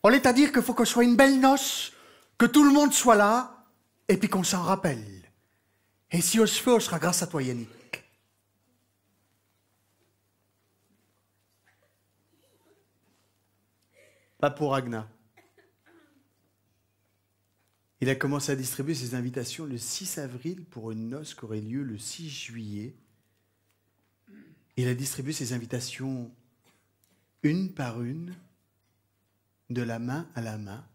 On est à dire qu'il faut que ce soit une belle noce, que tout le monde soit là, et puis qu'on s'en rappelle. Et si on se fait, on sera grâce à toi, Yannick. Pas pour Ragnar. Il a commencé à distribuer ses invitations le 6 avril pour une noce qui aurait lieu le 6 juillet. Il a distribué ses invitations une par une, de la main à la main.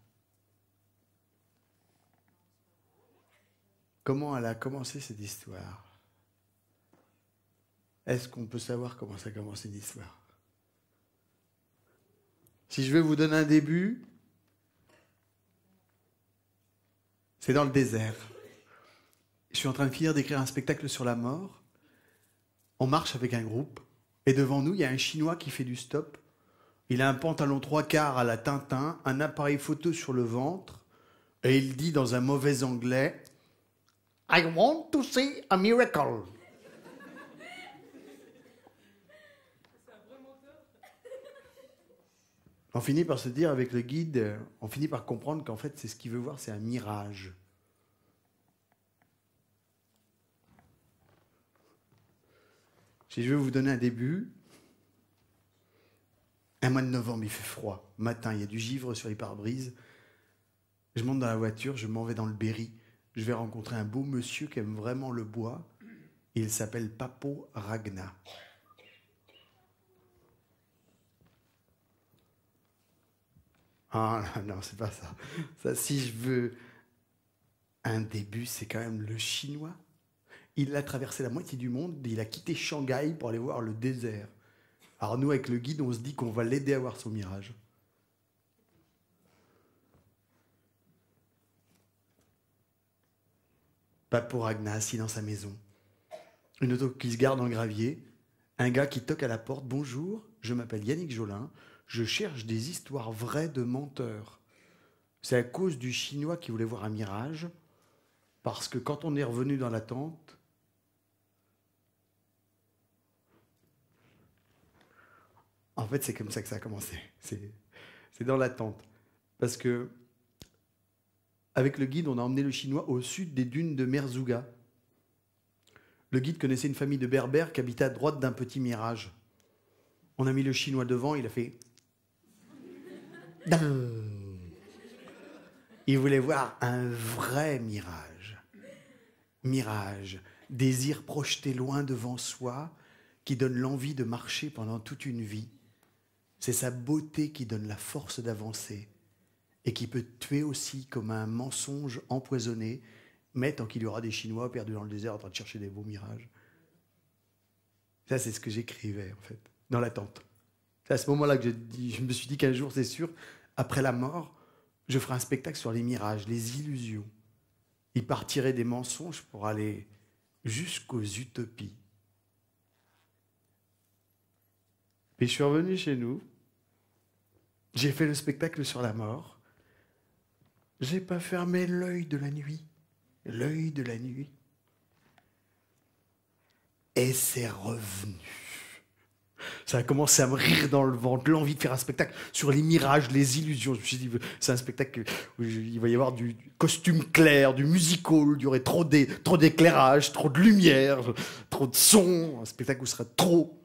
Comment elle a commencé cette histoire? Est-ce qu'on peut savoir comment ça a commencé une histoire? Si je vais vous donner un début, c'est dans le désert. Je suis en train de finir d'écrire un spectacle sur la mort. On marche avec un groupe. Et devant nous, il y a un Chinois qui fait du stop. Il a un pantalon 3/4 à la Tintin, un appareil photo sur le ventre. Et il dit dans un mauvais anglais « I want to see a miracle ». On finit par se dire avec le guide, on finit par comprendre qu'en fait, c'est ce qu'il veut voir, c'est un mirage. Si je veux vous donner un début, un mois de novembre, il fait froid. Matin, il y a du givre sur les pare-brises. Je monte dans la voiture, je m'en vais dans le Berry. Je vais rencontrer un beau monsieur qui aime vraiment le bois. Il s'appelle Papo Ragnar. Ah non, c'est pas ça. Ça, si je veux un début, c'est quand même le Chinois. Il a traversé la moitié du monde, il a quitté Shanghai pour aller voir le désert. Alors nous, avec le guide, on se dit qu'on va l'aider à voir son mirage. Papo Ragnar, assis dans sa maison. Une auto qui se garde dans le gravier. Un gars qui toque à la porte. « Bonjour, je m'appelle Yannick Jolin. Je cherche des histoires vraies de menteurs. » C'est à cause du Chinois qui voulait voir un mirage. Parce que quand on est revenu dans la tente, en fait, c'est comme ça que ça a commencé. C'est dans la tente. Parce que, avec le guide, on a emmené le Chinois au sud des dunes de Merzouga. Le guide connaissait une famille de berbères qui habitait à droite d'un petit mirage. On a mis le Chinois devant, il a fait... Il voulait voir un vrai mirage. Mirage, désir projeté loin devant soi, qui donne l'envie de marcher pendant toute une vie. C'est sa beauté qui donne la force d'avancer et qui peut tuer aussi comme un mensonge empoisonné, mais tant qu'il y aura des Chinois perdus dans le désert en train de chercher des beaux mirages. Ça, c'est ce que j'écrivais, en fait, dans la tente. C'est à ce moment-là que je me suis dit qu'un jour, c'est sûr, après la mort, je ferai un spectacle sur les mirages, les illusions. Il partirait des mensonges pour aller jusqu'aux utopies. Puis je suis revenu chez nous. J'ai fait le spectacle sur la mort. J'ai pas fermé l'œil de la nuit. L'œil de la nuit. Et c'est revenu. Ça a commencé à me rire dans le ventre, l'envie de faire un spectacle sur les mirages, les illusions. Je me suis dit, c'est un spectacle où il va y avoir du costume clair, du musical, il y aurait trop d'éclairage, trop de lumière, trop de son. Un spectacle où ce serait trop...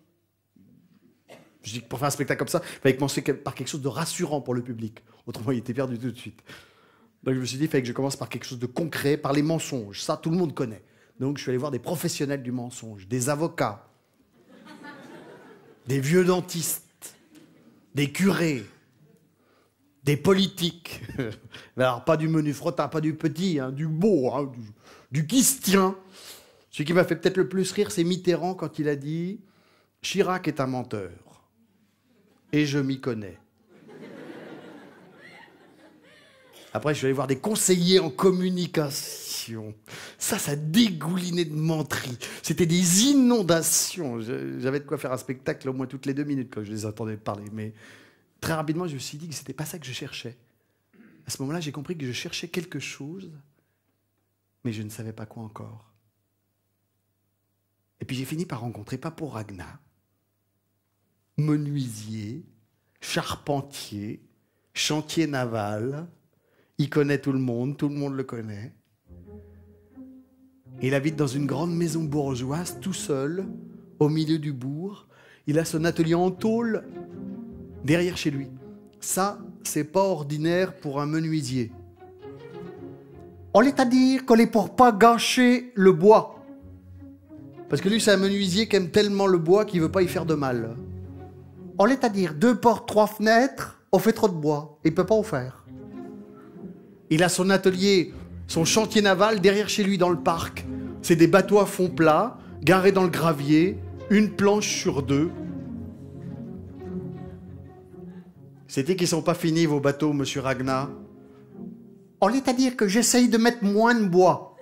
Je dis que pour faire un spectacle comme ça, il fallait commencer par quelque chose de rassurant pour le public. Autrement, il était perdu tout de suite. Donc je me suis dit, il fallait que je commence par quelque chose de concret, par les mensonges. Ça, tout le monde connaît. Donc je suis allé voir des professionnels du mensonge, des avocats, des vieux dentistes, des curés, des politiques. Alors pas du menu frottin, pas du petit, hein, du beau, hein, du qui se tient. Celui qui m'a fait peut-être le plus rire, c'est Mitterrand quand il a dit « Chirac est un menteur. Et je m'y connais. » Après, je suis allé voir des conseillers en communication. Ça dégoulinait de menterie. C'était des inondations. J'avais de quoi faire un spectacle au moins toutes les 2 minutes quand je les entendais parler. Mais très rapidement, je me suis dit que c'était pas ça que je cherchais. À ce moment-là, j'ai compris que je cherchais quelque chose, mais je ne savais pas quoi encore. Et puis j'ai fini par rencontrer Papo Ragnar, menuisier, charpentier, chantier naval. Il connaît tout le monde le connaît. Il habite dans une grande maison bourgeoise, tout seul, au milieu du bourg. Il a son atelier en tôle derrière chez lui. Ça, c'est pas ordinaire pour un menuisier. On est à dire qu'on est pour pas gâcher le bois. Parce que lui, c'est un menuisier qui aime tellement le bois qu'il veut pas y faire de mal. On est à dire 2 portes, 3 fenêtres, on fait trop de bois. Il peut pas en faire. Il a son atelier, son chantier naval derrière chez lui dans le parc. C'est des bateaux à fond plat, garés dans le gravier, une planche sur 2. C'était qu'ils sont pas finis vos bateaux, monsieur Ragnar. On est à dire que j'essaye de mettre moins de bois.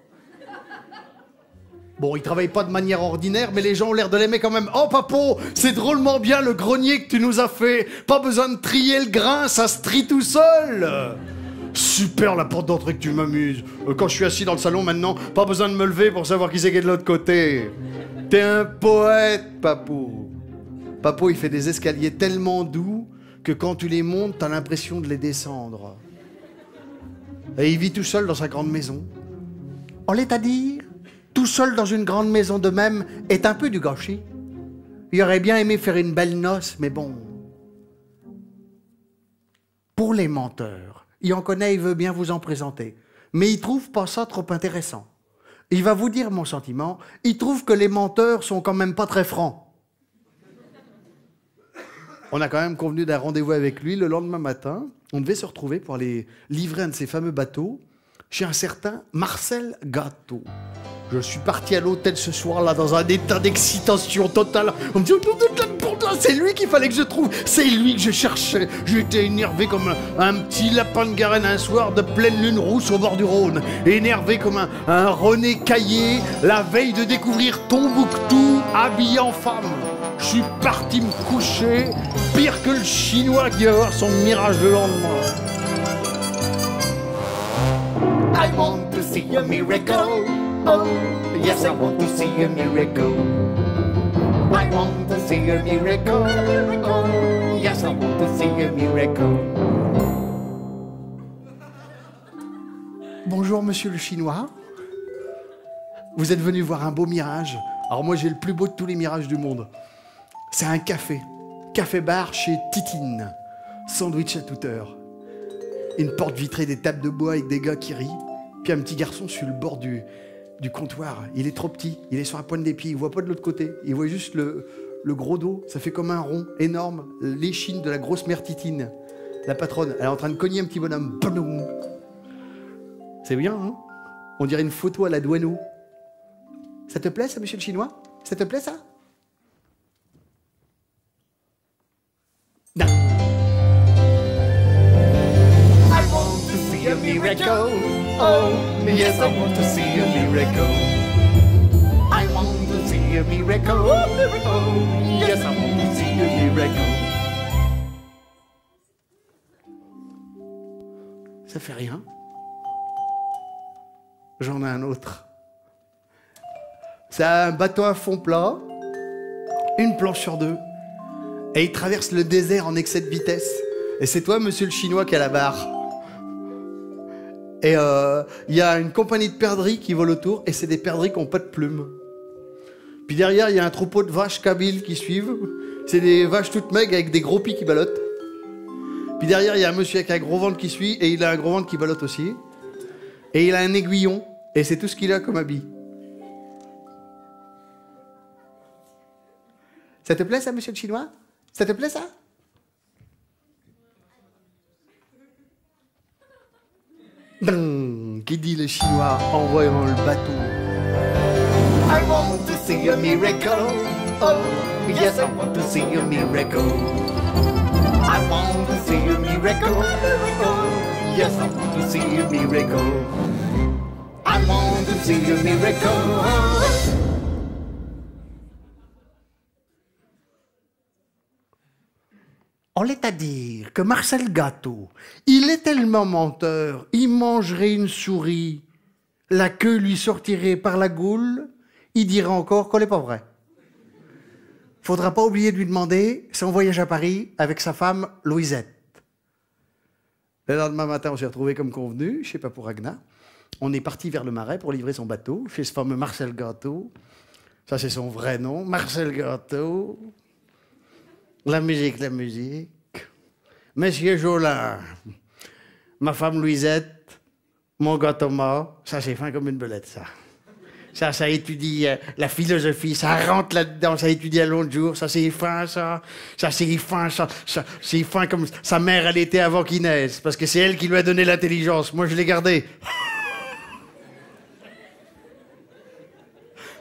Bon, il travaille pas de manière ordinaire, mais les gens ont l'air de l'aimer quand même. Oh, Papo, c'est drôlement bien le grenier que tu nous as fait. Pas besoin de trier le grain, ça se trie tout seul. Super la porte d'entrée que tu m'amuses. Quand je suis assis dans le salon maintenant, pas besoin de me lever pour savoir qui c'est qui est de l'autre côté. T'es un poète, Papo. Papo, il fait des escaliers tellement doux que quand tu les montes, t'as l'impression de les descendre. Et il vit tout seul dans sa grande maison. On est à dire, tout seul dans une grande maison de même est un peu du gâchis. Il aurait bien aimé faire une belle noce, mais bon. Pour les menteurs, il en connaît, il veut bien vous en présenter. Mais il trouve pas ça trop intéressant. Il va vous dire mon sentiment, il trouve que les menteurs sont quand même pas très francs. On a quand même convenu d'un rendez-vous avec lui le lendemain matin. On devait se retrouver pour aller livrer un de ces fameux bateaux chez un certain Marcel Gâteau. Je suis parti à l'hôtel ce soir-là dans un état d'excitation totale. On me dit, c'est lui qu'il fallait que je trouve. C'est lui que je cherchais. J'étais énervé comme un petit lapin de Garenne un soir de pleine lune rousse au bord du Rhône. Énervé comme un René Caillé la veille de découvrir Tombouctou habillé en femme. Je suis parti me coucher, pire que le Chinois qui va voir son mirage le lendemain. I want to see a miracle. Oh, yes, I want to see a miracle. I want to see a miracle. Oh, yes, I want to see a miracle. Bonjour, monsieur le Chinois. Vous êtes venu voir un beau mirage. Alors moi, j'ai le plus beau de tous les mirages du monde. C'est un café. Café-bar chez Titine. Sandwich à toute heure. Une porte vitrée, des tables de bois avec des gars qui rient. Puis un petit garçon sur le bord du comptoir. Il est trop petit, il est sur la pointe des pieds, il voit pas de l'autre côté. Il voit juste le gros dos, ça fait comme un rond énorme. L'échine de la grosse mère Titine. La patronne, elle est en train de cogner un petit bonhomme. C'est bien, hein? On dirait une photo à la Douaneau. Ça te plaît, ça, monsieur le Chinois? Ça te plaît, ça? Non. I want to see a miracle. Oh, yes, I want to see a miracle. I want to see a miracle. Oh, yes, I want to see a miracle. Ça fait rien. J'en ai un autre. C'est un bateau à fond plat, une planche sur 2, et il traverse le désert en excès de vitesse. Et c'est toi, monsieur le Chinois, qui a la barre. Et il y a une compagnie de perdrix qui vole autour, et c'est des perdrix qui n'ont pas de plumes. Puis derrière, il y a un troupeau de vaches kabyles qui suivent. C'est des vaches toutes maigres avec des gros pieds qui ballottent. Puis derrière, il y a un monsieur avec un gros ventre qui suit, et il a un gros ventre qui ballotte aussi. Et il a un aiguillon, et c'est tout ce qu'il a comme habit. Ça te plaît, ça, monsieur le Chinois? Ça te plaît, ça? Qui dit le Chinois en voyant le bateau? I want to see a miracle. Oh, yes, I want to see a miracle. I want to see a miracle. Oh, yes, I want to see a miracle. I want to see a miracle. On est à dire que Marcel Gâteau, il est tellement menteur, il mangerait une souris, la queue lui sortirait par la goule, il dirait encore qu'on n'est pas vrai. Faudra pas oublier de lui demander son voyage à Paris avec sa femme Louisette. Le lendemain matin, on s'est retrouvés comme convenu, je sais pas pour Agna. On est parti vers le Marais pour livrer son bateau, chez ce fameux Marcel Gâteau. Ça, c'est son vrai nom, Marcel Gâteau. La musique, la musique. Monsieur Jolin, ma femme Louisette, mon gars Thomas, ça c'est fin comme une belette, ça. Ça étudie la philosophie, ça rentre là-dedans, ça étudie à l'autre jour, ça c'est fin, ça. Ça c'est fin, ça c'est fin comme sa mère, elle était avant qu'il naisse, parce que c'est elle qui lui a donné l'intelligence. Moi, je l'ai gardée.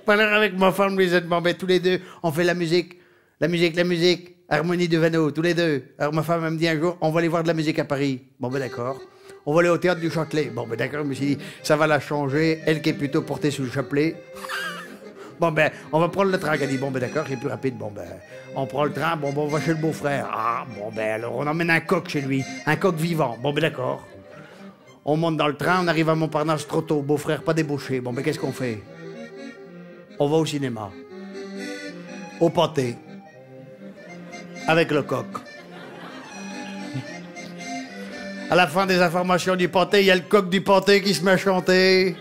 Alors, avec ma femme Louisette, bon, ben, tous les deux, on fait la musique, la musique, la musique. Harmonie de Vanneau, tous les deux. Alors ma femme me dit un jour, on va aller voir de la musique à Paris. Bon ben d'accord. On va aller au théâtre du Châtelet. Bon ben d'accord, je me suis dit, ça va la changer, elle qui est plutôt portée sous le chapelet. Bon ben, on va prendre le train. Elle dit, bon ben d'accord, c'est plus rapide. Bon ben, on prend le train, bon ben on va chez le beau-frère. Ah, bon ben alors on emmène un coq chez lui, un coq vivant. Bon ben d'accord. On monte dans le train, on arrive à Montparnasse trop tôt, beau-frère pas débauché. Bon ben qu'est-ce qu'on fait? On va au cinéma. Au pâté. Avec le coq. À la fin des informations du pâté, il y a le coq du pâté qui se met à chanter.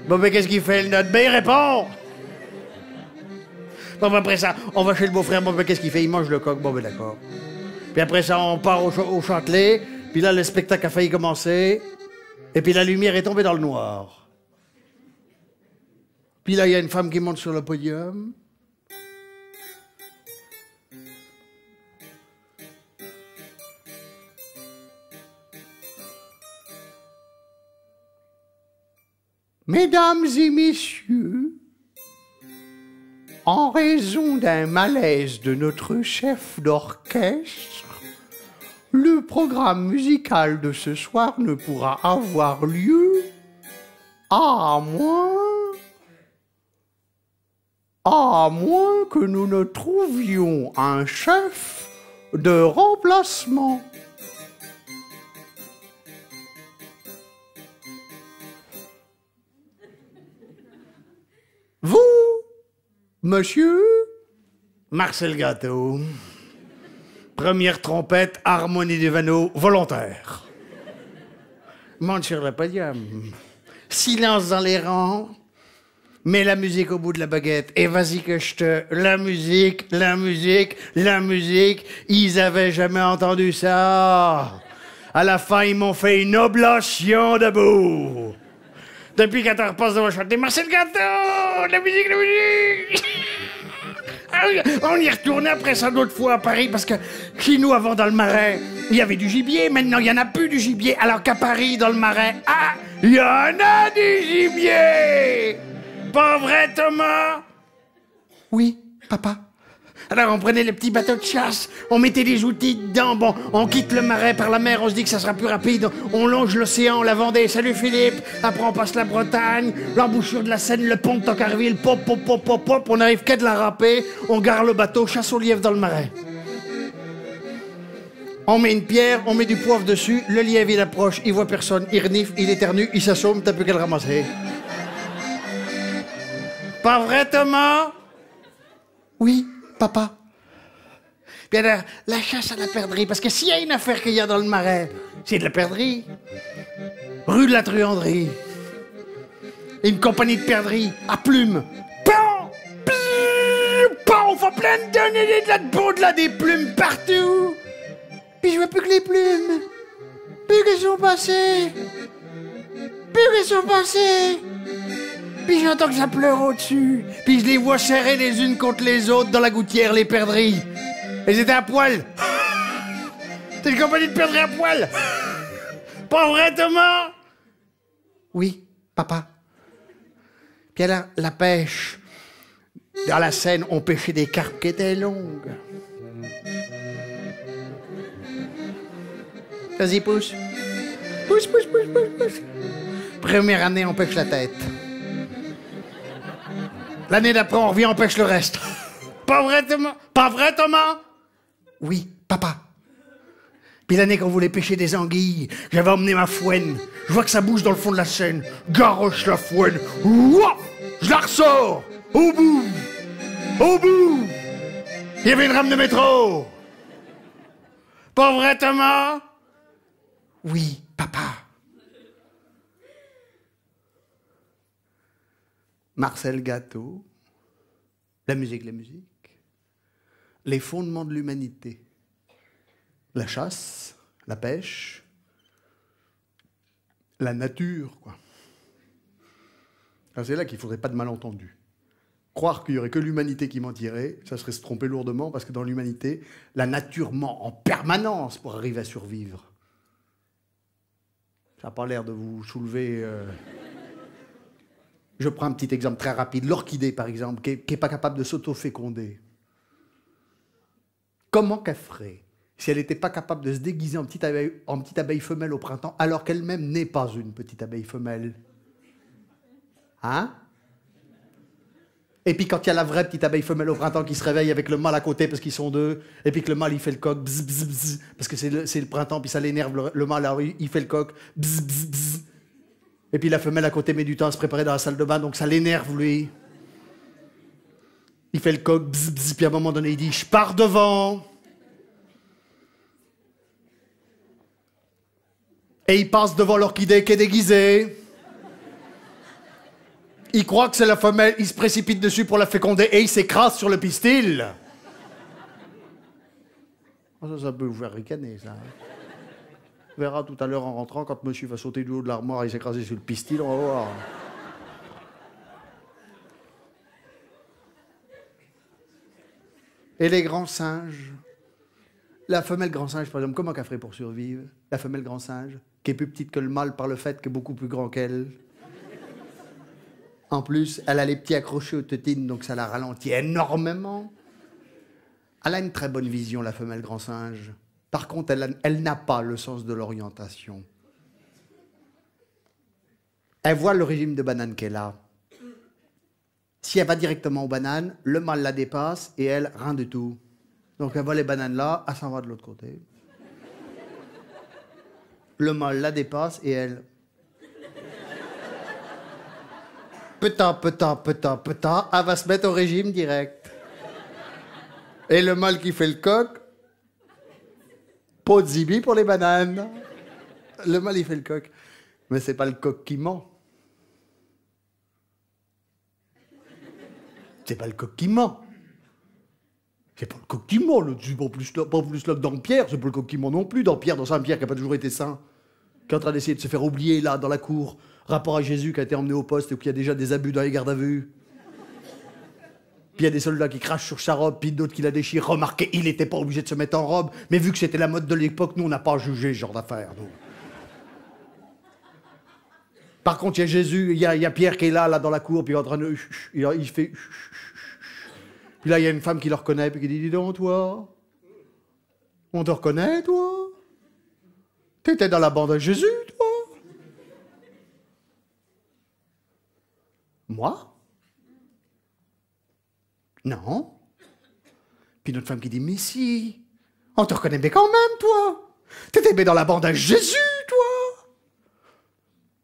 Bon, mais qu'est-ce qu'il fait, le note? Ben, il répond! Bon, ben, après ça, on va chez le beau-frère. Bon, ben, qu'est-ce qu'il fait? Il mange le coq. Bon, ben, d'accord. Puis après ça, on part au Châtelet. Puis là, le spectacle a failli commencer. Et puis la lumière est tombée dans le noir. Puis là, il y a une femme qui monte sur le podium. Mesdames et messieurs, en raison d'un malaise de notre chef d'orchestre, le programme musical de ce soir ne pourra avoir lieu à moins que nous ne trouvions un chef de remplacement. Vous, monsieur Marcel Gâteau, première trompette, harmonie de Vanneau, volontaire. Monte sur le podium. Silence dans les rangs. Mets la musique au bout de la baguette. Et vas-y que je te... La musique, la musique, la musique. Ils avaient jamais entendu ça. À la fin, ils m'ont fait une oblation debout. Depuis 14 passes, on va chanter Marcel Gâteau, la musique, la musique. On y est retourné après ça d'autres fois à Paris parce que chez nous, avant, dans le Marais, il y avait du gibier. Maintenant, il n'y en a plus du gibier. Alors qu'à Paris, dans le Marais, ah, il y en a du gibier. Pas vrai, Thomas? Oui, papa. Alors on prenait les petits bateaux de chasse, on mettait les outils dedans, bon, on quitte le Marais par la mer, on se dit que ça sera plus rapide, on longe l'océan, la Vendée, salut Philippe, après on passe la Bretagne, l'embouchure de la Seine, le pont de Tancarville, pop, pop, pop, pop, pop, on arrive qu'à de la râpée, on gare le bateau, chasse au lièvre dans le Marais. On met une pierre, on met du poivre dessus, le lièvre il approche, il voit personne, il renifle, il éternue, il s'assomme, t'as plus qu'à le ramasser. Pas vrai, Thomas? Oui, papa. Puis alors, la chasse à la perdrix, parce que s'il y a une affaire qu'il y a dans le Marais, c'est de la perdrix. Rue de la Truanderie. Une compagnie de perdrix à plumes. Pan! Pan! On fait plein de données de là, des plumes partout. Puis je vois plus que les plumes. Plus qu'elles sont passées. Plus qu'elles sont passées. Puis j'entends que ça pleure au-dessus. Puis je les vois serrer les unes contre les autres dans la gouttière, les perdrix. Elles étaient à poil. C'est une compagnie de perdrix à poil. Pas vrai, Thomas? Oui, papa. Puis alors, la pêche. Dans la Seine, on pêchait des carpes qui étaient longues. Vas-y, pousse. Pousse, pousse, pousse, pousse, pousse. Première année, on pêche la tête. L'année d'après, on revient, on pêche le reste. Pas vrai, Thomas? Pas vrai, Thomas? Oui, papa. Puis l'année qu'on voulait pêcher des anguilles, j'avais emmené ma fouenne. Je vois que ça bouge dans le fond de la Seine. Garoche la fouenne. Ouah! Je la ressors. Au bout. Au bout. Il y avait une rame de métro. Pas vrai, Thomas? Oui, papa. Marcel Gâteau, la musique, les fondements de l'humanité, la chasse, la pêche, la nature, quoi. C'est là qu'il ne faudrait pas de malentendu. Croire qu'il n'y aurait que l'humanité qui mentirait, ça serait se tromper lourdement, parce que dans l'humanité, la nature ment en permanence pour arriver à survivre. Ça n'a pas l'air de vous soulever... Je prends un petit exemple très rapide. L'orchidée, par exemple, qui n'est pas capable de s'auto-féconder. Comment qu'elle ferait si elle n'était pas capable de se déguiser en petite abeille femelle au printemps, alors qu'elle-même n'est pas une petite abeille femelle? Hein? Et puis quand il y a la vraie petite abeille femelle au printemps qui se réveille avec le mâle à côté parce qu'ils sont deux, et puis que le mâle il fait le coq, bzz, bzz, bzz, parce que c'est le printemps, puis ça l'énerve, le mâle alors, il fait le coq, bzz, bzz, bzz. Et puis la femelle à côté met du temps à se préparer dans la salle de bain, donc ça l'énerve lui. Il fait le coq, bzz, bzz, puis à un moment donné il dit « Je pars devant !» Et il passe devant l'orchidée qui est déguisée. Il croit que c'est la femelle, il se précipite dessus pour la féconder et il s'écrase sur le pistil. Ça peut vous faire ricaner, ça. On verra tout à l'heure en rentrant, quand monsieur va sauter du haut de l'armoire et s'écraser sur le pistil, on va voir. Et les grands singes? La femelle grand singe, par exemple, comment qu'elle ferait pour survivre? La femelle grand singe, qui est plus petite que le mâle par le fait qu'elle est beaucoup plus grand qu'elle. En plus, elle a les petits accrochés aux tétines, donc ça la ralentit énormément. Elle a une très bonne vision, la femelle grand singe. Par contre, elle n'a pas le sens de l'orientation. Elle voit le régime de bananes qu'elle a. Si elle va directement aux bananes, le mâle la dépasse et elle, rien du tout. Donc elle voit les bananes là, elle s'en va de l'autre côté. Le mâle la dépasse et elle... Peta, elle va se mettre au régime direct. Et le mâle qui fait le coq, pot de zibi pour les bananes. Le mâle, il fait le coq. Mais c'est pas le coq qui ment. C'est pas le coq qui ment. C'est pas le coq qui ment. C'est pas plus là que dans Pierre. C'est pas le coq qui ment non plus. Dans Pierre, dans Saint-Pierre, qui n'a pas toujours été saint. Qui est en train d'essayer de se faire oublier, là, dans la cour. Rapport à Jésus qui a été emmené au poste et qu'il y a déjà des abus dans les gardes à vue. Puis il y a des soldats qui crachent sur sa robe, puis d'autres qui la déchirent. Remarquez, il n'était pas obligé de se mettre en robe. Mais vu que c'était la mode de l'époque, nous, on n'a pas jugé ce genre d'affaires. Par contre, il y a Jésus, il y a Pierre qui est là dans la cour, puis il est en train de... Il fait... Puis là, il y a une femme qui le reconnaît, puis qui dit « Dis donc, toi, on te reconnaît, toi? T'étais dans la bande à Jésus, toi? » Moi? Non. Puis notre femme qui dit, mais si, on te reconnaît bien quand même, toi. T'étais bien dans la bande à Jésus, toi.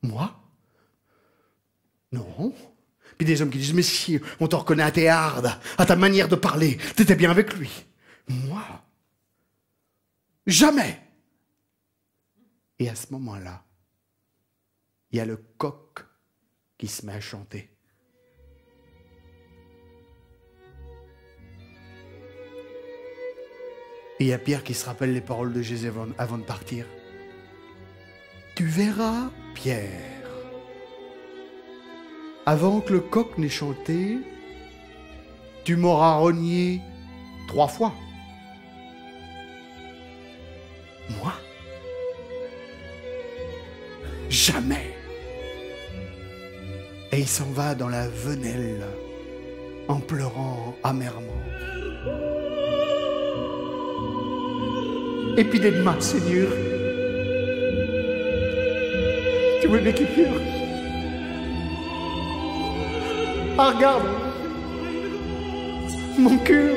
Moi? Non. Puis des hommes qui disent, mais si, on te reconnaît à tes hardes, à ta manière de parler. T'étais bien avec lui. Moi? Jamais. Et à ce moment-là, il y a le coq qui se met à chanter. Et il y a Pierre qui se rappelle les paroles de Jésus avant de partir. Tu verras, Pierre, avant que le coq n'ait chanté, tu m'auras renié 3 fois. Moi? Jamais. Et il s'en va dans la venelle, en pleurant amèrement. Et puis demain, Seigneur, tu veux bien qu'il pleure? Ah, regarde, mon cœur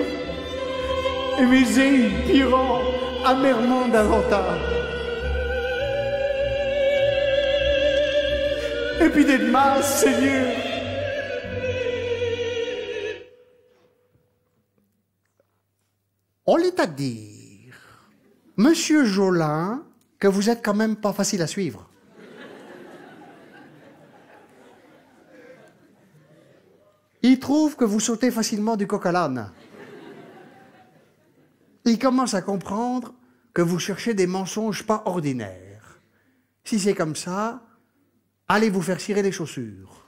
et mes yeux pirant amèrement davantage. Et puis demain, Seigneur, on l'est à dire. Monsieur Jolin que vous êtes quand même pas facile à suivre. Il trouve que vous sautez facilement du coq à l'âne. Il commence à comprendre que vous cherchez des mensonges pas ordinaires. Si c'est comme ça, allez vous faire cirer les chaussures.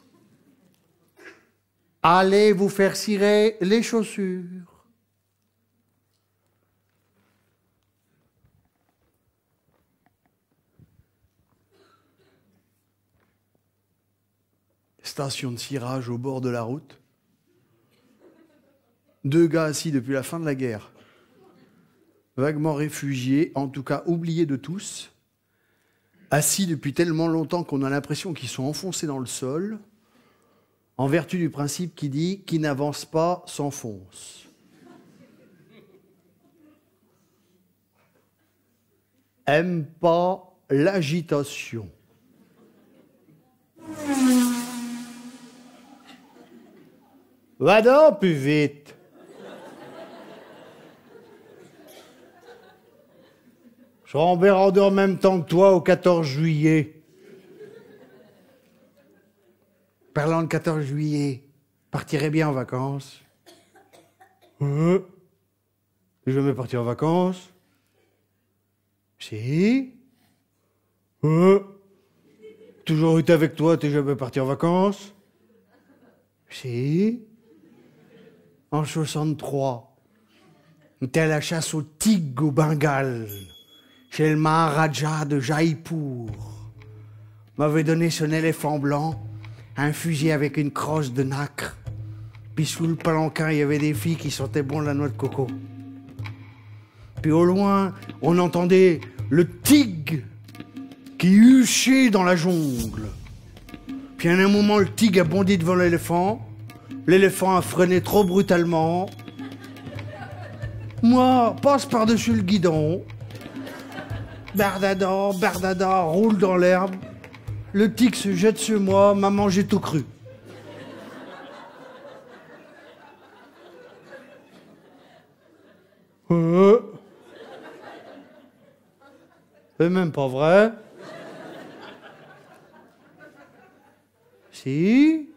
Allez vous faire cirer les chaussures. Station de cirage au bord de la route. 2 gars assis depuis la fin de la guerre. Vaguement réfugiés, en tout cas oubliés de tous. Assis depuis tellement longtemps qu'on a l'impression qu'ils sont enfoncés dans le sol, en vertu du principe qui dit « qui n'avance pas s'enfonce ». Aime pas l'agitation. Va donc plus vite. Je serai en Bérandeur en même temps que toi au 14 juillet. Parlant de 14 juillet, partirais bien en vacances. Je vais jamais partir en vacances. Si. Toujours été avec toi, t'es jamais parti en vacances. Si. En 63, on était à la chasse au tigre au Bengale, chez le Maharaja de Jaipur. M'avait donné son éléphant blanc, un fusil avec une crosse de nacre. Puis sous le palanquin, il y avait des filles qui sentaient bon la noix de coco. Puis au loin, on entendait le tigre qui huchait dans la jungle. Puis à un moment, le tigre a bondi devant l'éléphant. L'éléphant a freiné trop brutalement. Moi, passe par-dessus le guidon. Bardada, roule dans l'herbe. Le tigre se jette sur moi, m'a mangé tout cru. C'est même pas vrai. Si.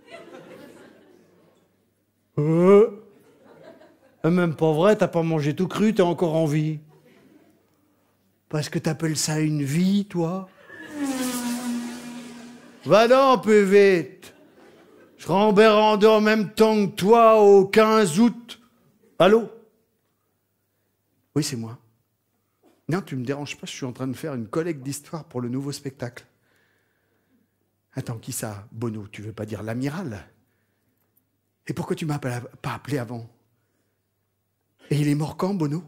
Même pas vrai, t'as pas mangé tout cru, t'es encore en vie. Parce que t'appelles ça une vie, toi? Va donc, peu vite. Je serai en Bérandeur en même temps que toi au 15 août. Allô? Oui, c'est moi. Non, tu me déranges pas, je suis en train de faire une collecte d'histoire pour le nouveau spectacle. Attends, qui ça? Bono, tu veux pas dire l'amiral? Et pourquoi tu m'as pas appelé avant? Et il est mort quand, Bono?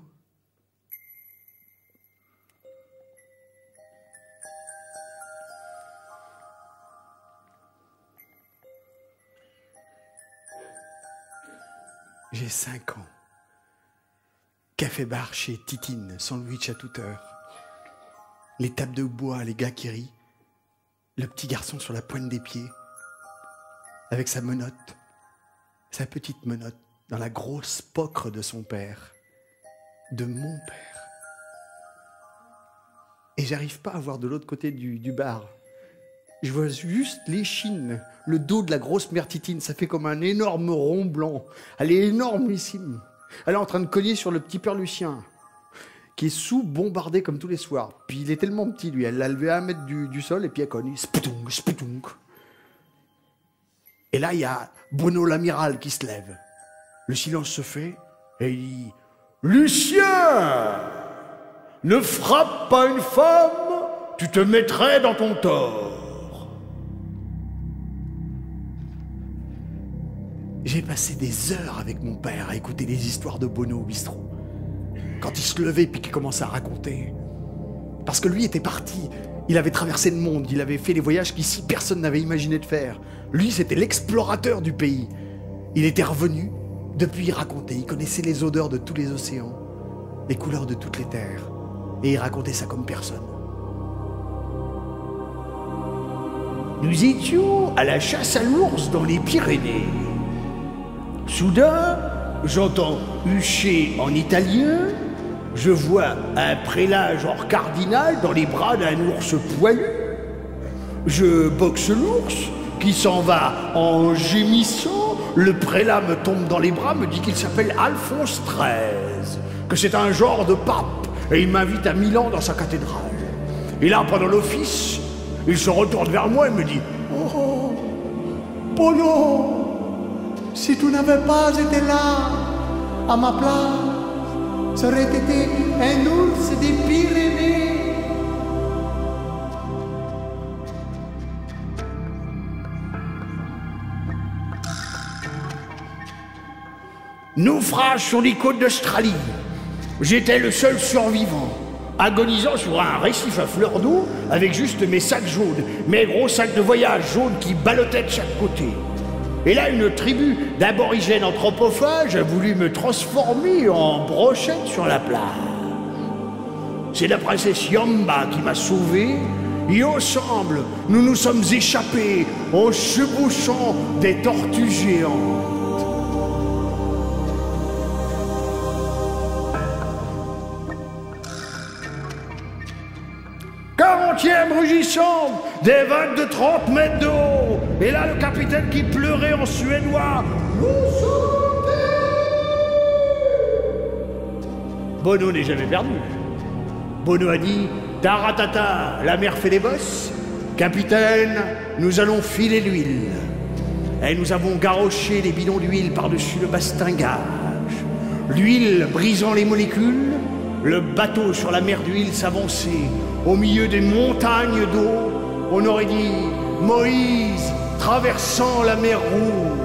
J'ai 5 ans. Café-bar chez Titine, sandwich à toute heure. Les tables de bois, les gars qui rient. Le petit garçon sur la pointe des pieds. Avec sa menotte. Sa petite menotte dans la grosse pocre de son père. De mon père. Et j'arrive pas à voir de l'autre côté du bar. Je vois juste l'échine, le dos de la grosse mère Titine. Ça fait comme un énorme rond blanc. Elle est énormissime. Elle est en train de cogner sur le petit père Lucien, qui est sous-bombardé comme tous les soirs. Puis il est tellement petit, lui. Elle l'a levé à 1 mètre du sol et puis elle cogne. Spoutounk, spoutounk. Et là, il y a Bono l'amiral qui se lève. Le silence se fait et il dit « Lucien, ne frappe pas une femme, tu te mettrais dans ton tort. » J'ai passé des heures avec mon père à écouter des histoires de Bono au bistrot. Quand il se levait puis qu'il commençait à raconter. Parce que lui était parti. Il avait traversé le monde. Il avait fait les voyages qu'ici personne n'avait imaginé de faire. Lui, c'était l'explorateur du pays. Il était revenu. Depuis, il racontait. Il connaissait les odeurs de tous les océans. Les couleurs de toutes les terres. Et il racontait ça comme personne. Nous étions à la chasse à l'ours dans les Pyrénées. Soudain, j'entends hucher en italien je vois un prélat genre cardinal dans les bras d'un ours poilu. Je boxe l'ours, qui s'en va en gémissant. Le prélat me tombe dans les bras, me dit qu'il s'appelle Alphonse XIII, que c'est un genre de pape, et il m'invite à Milan dans sa cathédrale. Et là, pendant l'office, il se retourne vers moi et me dit « Oh, Bono, si tu n'avais pas été là, à ma place, ça aurait été un ours des Pyrénées. » Naufrage sur les côtes d'Australie. J'étais le seul survivant, agonisant sur un récif à fleur d'eau avec juste mes sacs jaunes, mes gros sacs de voyage jaunes qui ballottaient de chaque côté. Et là, une tribu d'aborigènes anthropophages a voulu me transformer en brochette sur la plage. C'est la princesse Yamba qui m'a sauvé, et ensemble, nous nous sommes échappés en chevauchant des tortues géantes. 40e rugissant, des vagues de 30 mètres de haut. Et là, le capitaine qui pleurait en suédois. Bono n'est jamais perdu. Bono a dit, taratata, la mer fait des bosses. Capitaine, nous allons filer l'huile. Et nous avons garroché les bidons d'huile par-dessus le bastingage. L'huile brisant les molécules, le bateau sur la mer d'huile s'avançait. Au milieu des montagnes d'eau, on aurait dit Moïse traversant la mer Rouge.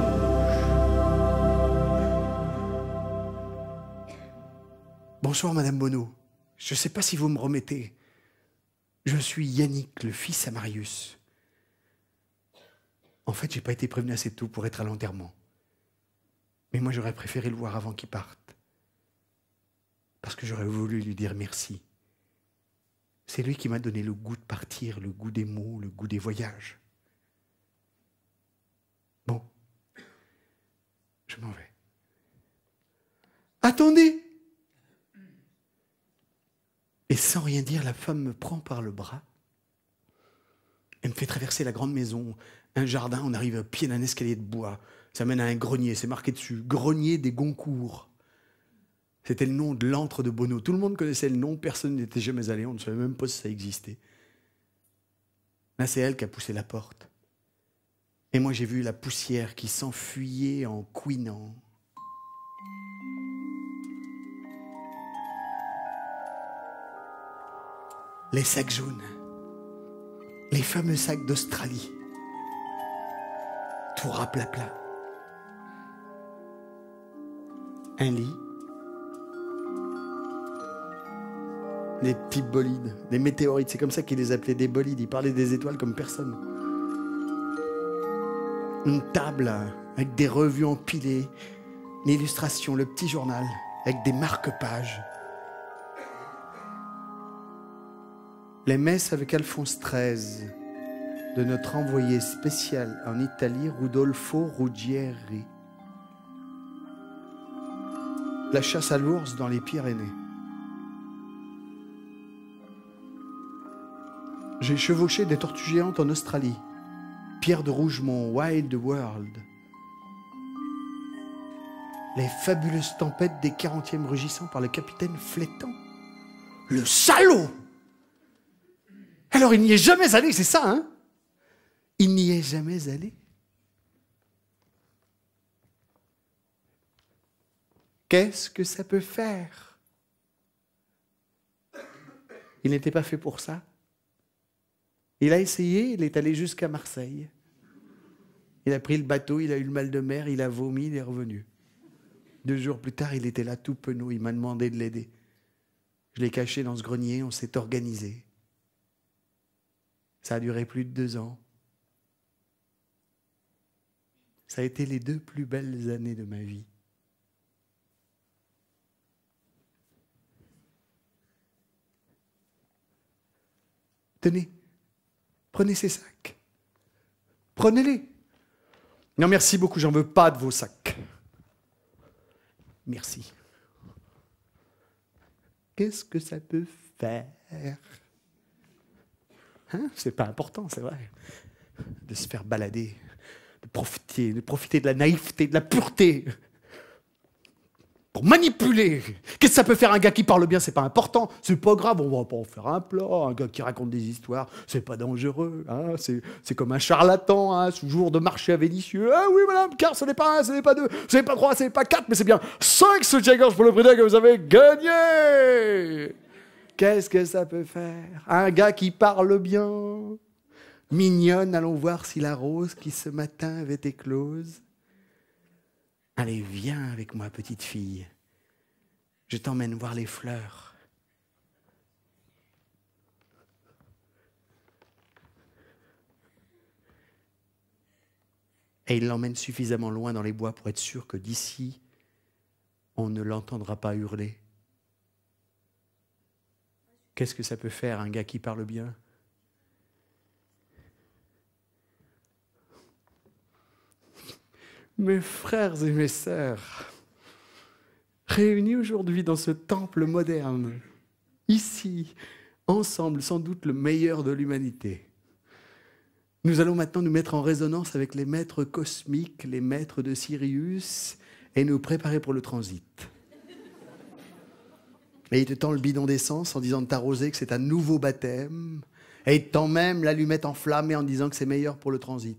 Bonsoir, Madame Bono. Je ne sais pas si vous me remettez. Je suis Yannick, le fils à Marius. En fait, j'ai pas été prévenu assez tôt pour être à l'enterrement. Mais moi, j'aurais préféré le voir avant qu'il parte. Parce que j'aurais voulu lui dire merci. C'est lui qui m'a donné le goût de partir, le goût des mots, le goût des voyages. Bon, je m'en vais. Attendez! Et sans rien dire, la femme me prend par le bras. Elle me fait traverser la grande maison, un jardin, on arrive au pied d'un escalier de bois. Ça mène à un grenier, c'est marqué dessus, grenier des Goncourt. C'était le nom de l'antre de Bono. Tout le monde connaissait le nom, personne n'était jamais allé, on ne savait même pas si ça existait. Là, c'est elle qui a poussé la porte. Et moi, j'ai vu la poussière qui s'enfuyait en couinant. Les sacs jaunes, les fameux sacs d'Australie, tout raplapla. Un lit, des petits bolides, des météorites, c'est comme ça qu'ils les appelaient, des bolides, ils parlaient des étoiles comme personne. Une table avec des revues empilées, l'illustration, le petit journal, avec des marque-pages. Les messes avec Alphonse XIII de notre envoyé spécial en Italie, Rudolfo Ruggieri. La chasse à l'ours dans les Pyrénées. J'ai chevauché des tortues géantes en Australie. Pierre de Rougemont, Wild World. Les fabuleuses tempêtes des 40e rugissants par le capitaine Flétan. Le salaud! Alors il n'y est jamais allé, c'est ça, hein? Il n'y est jamais allé. Qu'est-ce que ça peut faire? Il n'était pas fait pour ça. Il a essayé, il est allé jusqu'à Marseille. Il a pris le bateau, il a eu le mal de mer, il a vomi, il est revenu. 2 jours plus tard, il était là tout penaud, il m'a demandé de l'aider. Je l'ai caché dans ce grenier, on s'est organisé. Ça a duré plus de 2 ans. Ça a été les 2 plus belles années de ma vie. Tenez, prenez ces sacs. Prenez-les. Non, merci beaucoup, j'en veux pas de vos sacs. Merci. qu'est-ce que ça peut faire? Hein? C'est pas important, c'est vrai, de se faire balader, de profiter de la naïveté, de la pureté, pour manipuler. Qu'est-ce que ça peut faire un gars qui parle bien? C'est pas important, c'est pas grave, on va pas en faire un plat. Un gars qui raconte des histoires, c'est pas dangereux. Hein? C'est comme un charlatan, hein, ce jour de marché à Vénissieux. Ah oui madame, car ce n'est pas un, ce n'est pas deux, ce n'est pas trois, ce n'est pas quatre, mais c'est bien 5 soutiens-gorge pour le prix d'un que vous avez gagné. Qu'est-ce que ça peut faire? Un gars qui parle bien. Mignonne, allons voir si la rose qui ce matin avait éclose. Allez, viens avec moi, petite fille. Je t'emmène voir les fleurs. Et il l'emmène suffisamment loin dans les bois pour être sûr que d'ici, on ne l'entendra pas hurler. Qu'est-ce que ça peut faire, un gars qui parle bien? Mes frères et mes sœurs, réunis aujourd'hui dans ce temple moderne, ici, ensemble, sans doute le meilleur de l'humanité, nous allons maintenant nous mettre en résonance avec les maîtres cosmiques, les maîtres de Sirius, et nous préparer pour le transit. Et il te tend le bidon d'essence en disant de t'arroser que c'est un nouveau baptême, et il te tend même l'allumette enflammée en disant que c'est meilleur pour le transit.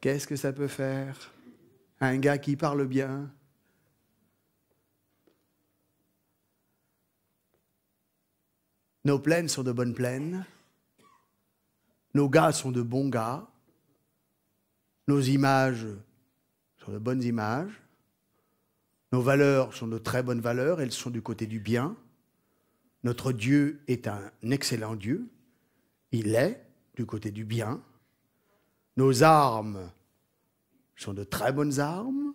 Qu'est-ce que ça peut faire? Un gars qui parle bien. Nos plaines sont de bonnes plaines. Nos gars sont de bons gars. Nos images sont de bonnes images. Nos valeurs sont de très bonnes valeurs. Elles sont du côté du bien. Notre Dieu est un excellent Dieu. Il est du côté du bien. Nos armes sont de très bonnes armes.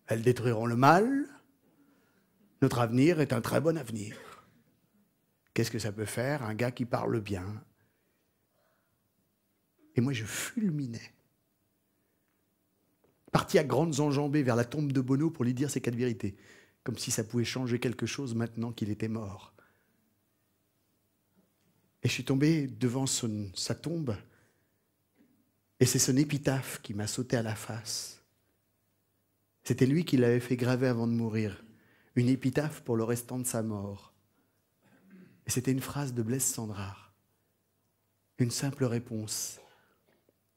Elles détruiront le mal. Notre avenir est un très bon avenir. Qu'est-ce que ça peut faire, un gars qui parle bien? Et moi, je fulminais. Parti à grandes enjambées vers la tombe de Bono pour lui dire ces 4 vérités. Comme si ça pouvait changer quelque chose maintenant qu'il était mort. Et je suis tombé devant sa tombe. Et c'est son épitaphe qui m'a sauté à la face. C'était lui qui l'avait fait graver avant de mourir. Une épitaphe pour le restant de sa mort. Et c'était une phrase de Blaise Cendrars. Une simple réponse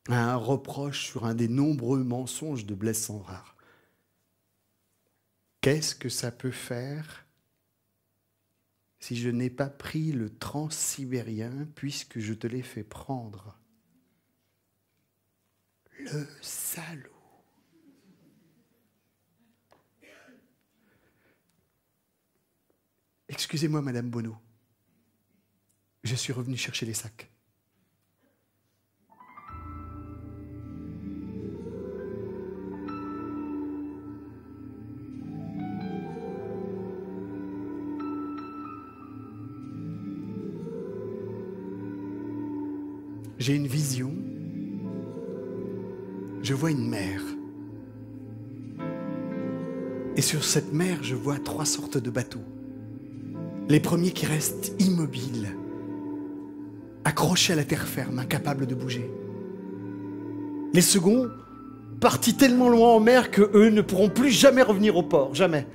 à un reproche sur un des nombreux mensonges de Blaise Cendrars. Qu'est-ce que ça peut faire si je n'ai pas pris le transsibérien puisque je te l'ai fait prendre? Le salaud. Excusez-moi, Madame Bono. Je suis revenu chercher les sacs. J'ai une vision. Je vois une mer. Et sur cette mer, je vois 3 sortes de bateaux. Les premiers qui restent immobiles, accrochés à la terre ferme, incapables de bouger. Les seconds, partis tellement loin en mer qu'eux ne pourront plus jamais revenir au port, jamais.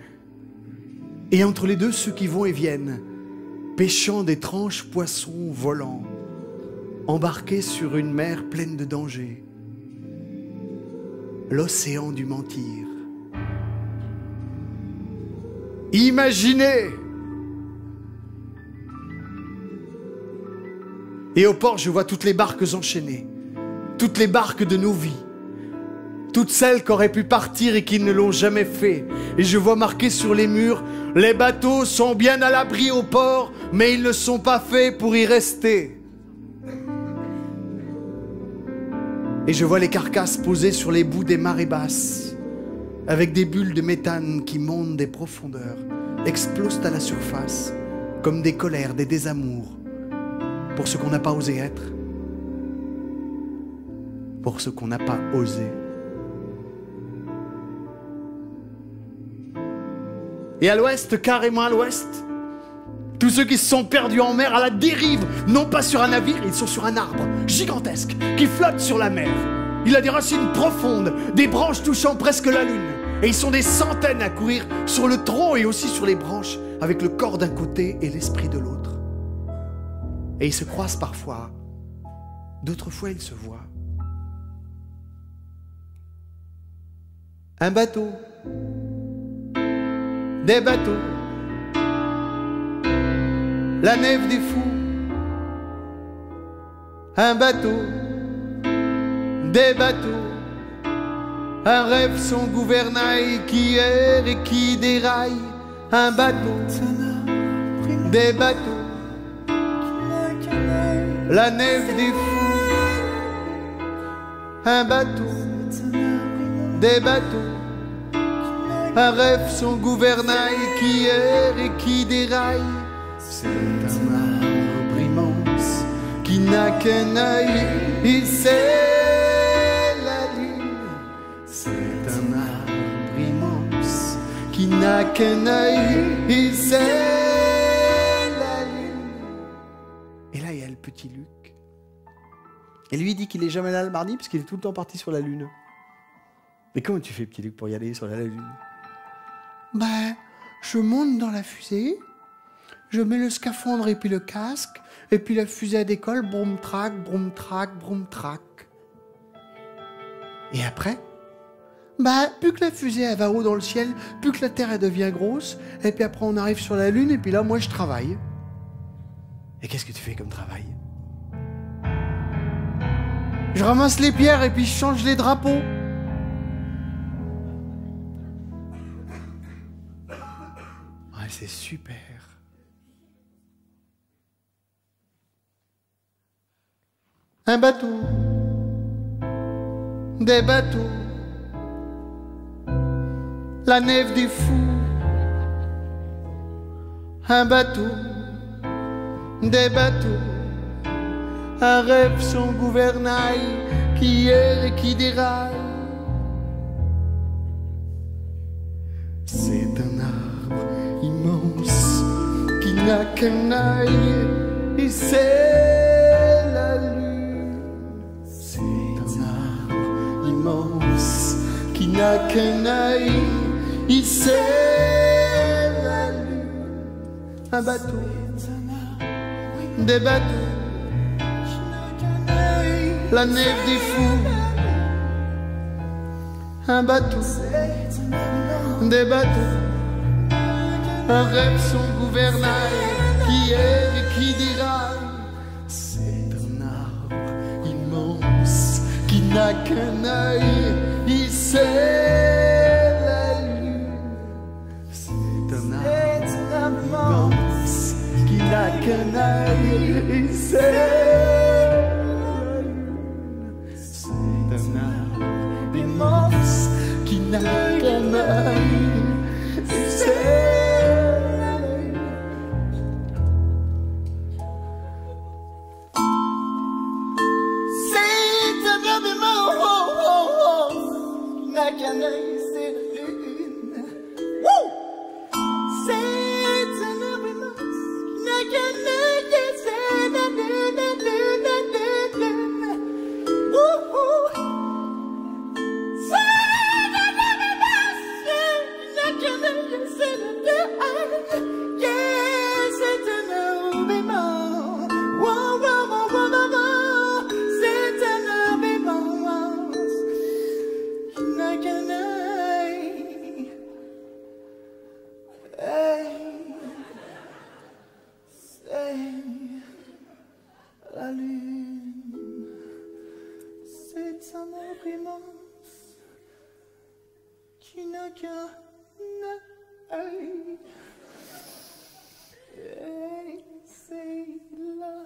Et entre les deux, ceux qui vont et viennent, pêchant d'étranges poissons volants, embarqués sur une mer pleine de dangers. L'océan du mentir. Imaginez! Et au port, je vois toutes les barques enchaînées, toutes les barques de nos vies, toutes celles qui auraient pu partir et qui ne l'ont jamais fait. Et je vois marqué sur les murs, les bateaux sont bien à l'abri au port, mais ils ne sont pas faits pour y rester. Et je vois les carcasses posées sur les bouts des marées basses, avec des bulles de méthane qui montent des profondeurs, explosent à la surface, comme des colères, des désamours, pour ce qu'on n'a pas osé être, pour ce qu'on n'a pas osé. Et à l'ouest, carrément à l'ouest, tous ceux qui se sont perdus en mer à la dérive, non pas sur un navire, ils sont sur un arbre gigantesque qui flotte sur la mer. Il a des racines profondes, des branches touchant presque la lune. Et ils sont des centaines à courir sur le tronc et aussi sur les branches, avec le corps d'un côté et l'esprit de l'autre. Et ils se croisent parfois, d'autres fois ils se voient. Un bateau, des bateaux, la nef des fous. Un bateau, des bateaux, un rêve sans gouvernail qui erre et qui déraille. Un bateau, des bateaux, la nef des fous. Un bateau, des bateaux, un rêve sans gouvernail qui erre et qui déraille. C'est un arbre immense qui n'a qu'un œil, et c'est la lune. C'est un arbre immense qui n'a qu'un œil, et c'est la lune. Et là, il y a le petit Luc. Et lui, il dit qu'il est jamais là le mardi parce qu'il est tout le temps parti sur la lune. Mais comment tu fais, petit Luc, pour y aller sur la lune? Ben, je monte dans la fusée, je mets le scaphandre et puis le casque, et puis la fusée décolle, broum trac, broum trac, broum trac. Et après, ben, plus que la fusée elle va haut dans le ciel, plus que la Terre elle devient grosse, et puis après on arrive sur la Lune, et puis là moi je travaille. Et qu'est-ce que tu fais comme travail? Je ramasse les pierres et puis je change les drapeaux. Ouais, c'est super. Un bateau, des bateaux, la nef des fous. Un bateau, des bateaux, un rêve sans gouvernail qui erre et qui déraille. C'est un arbre immense qui n'a qu'un œil, et c'est la lune. C'est un arbre immense qui n'a qu'un œil, et c'est la lune. Un bateau, des bateaux, la nef des fous. Un bateau, des bateaux, un rêve sans gouvernail qui erre et qui déraille. C'est un arbre immense qui n'a qu'un œil, et c'est la lune. C'est un arbre immense qui n'a qu'un œil, et c'est la lune. C'est un arbre immense qui n'a qu'un œil, et c'est la lune. C'est un arbre immense qui n'a qu'un œil, c'est la lune. C'est un arbre immense qui n'a qu'un œil, et c'est la lune, la lune, la lune, la lune. La lune, c'est un arbre immense qui n'a qu'un œil, et c'est là.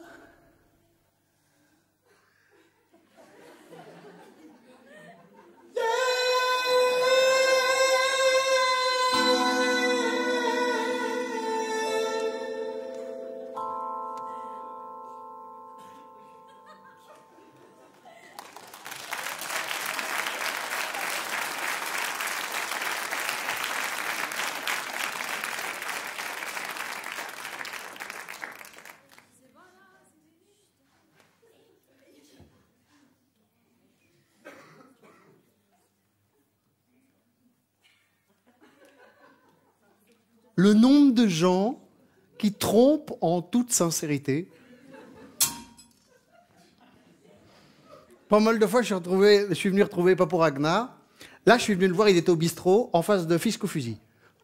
le nombre de gens qui trompent en toute sincérité. Pas mal de fois, je suis venu retrouver Papou Ragnar. Là, je suis venu le voir, il était au bistrot, en face de Fisc au fusil.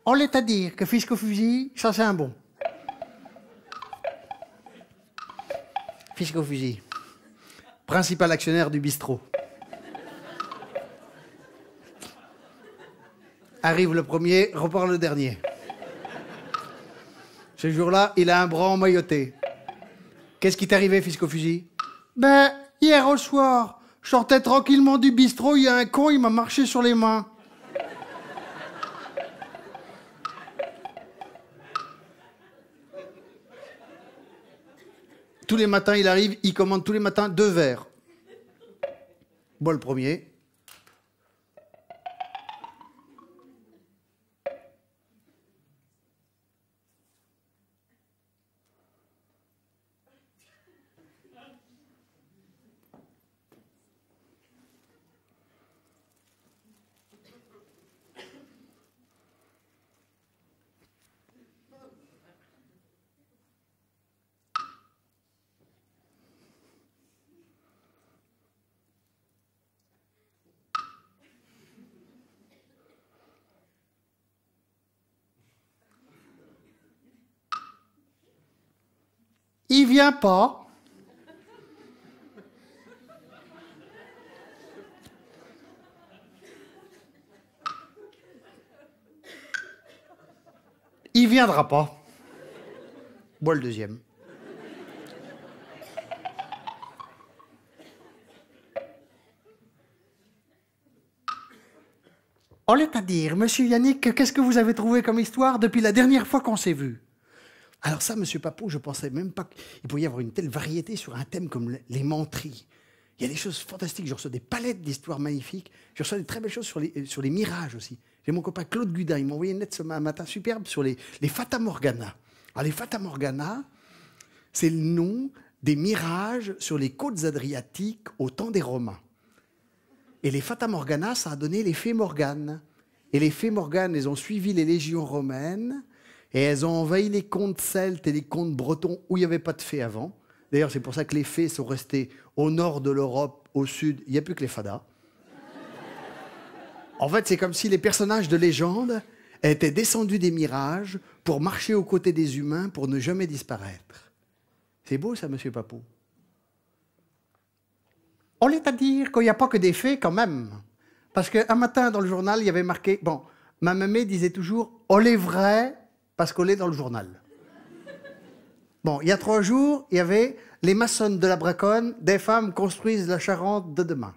On l'est à dire que Fisc au fusil, ça c'est un bon. Fisc au fusil. Principal actionnaire du bistrot. Arrive le premier, repart le dernier. Ce jour-là, il a un bras emmailloté. Qu'est-ce qui t'est arrivé, Fisc au fusil? Ben, hier au soir, je sortais tranquillement du bistrot, il y a un con, il m'a marché sur les mains. Tous les matins, il arrive, il commande tous les matins 2 verres. Bois le premier. Il vient pas. Il viendra pas. Bois le deuxième. On l'est à dire, monsieur Yannick, qu'est-ce que vous avez trouvé comme histoire depuis la dernière fois qu'on s'est vu? Alors ça, monsieur Papou, je pensais même pas qu'il pouvait y avoir une telle variété sur un thème comme les menteries. Il y a des choses fantastiques, je reçois des palettes d'histoires magnifiques, je reçois des très belles choses sur les mirages aussi. J'ai mon copain Claude Gudin, il m'a envoyé une lettre ce matin superbe sur les Fata Morgana. Alors les Fata Morgana, c'est le nom des mirages sur les côtes adriatiques au temps des Romains. Et les Fata Morgana, ça a donné les Fées Morganes. Et les Fées Morganes, elles ont suivi les légions romaines, et elles ont envahi les contes celtes et les contes bretons où il n'y avait pas de fées avant. D'ailleurs, c'est pour ça que les fées sont restées au nord de l'Europe, au sud, il n'y a plus que les fadas. En fait, c'est comme si les personnages de légende étaient descendus des mirages pour marcher aux côtés des humains pour ne jamais disparaître. C'est beau ça, monsieur Papou. On l'est à dire qu'il n'y a pas que des fées quand même. Parce qu'un matin dans le journal, il y avait marqué... Bon, ma mémé disait toujours « On est vrai » parce qu'on est dans le journal. Bon, il y a 3 jours, il y avait les maçonnes de la Braconne, des femmes construisent la Charente de demain.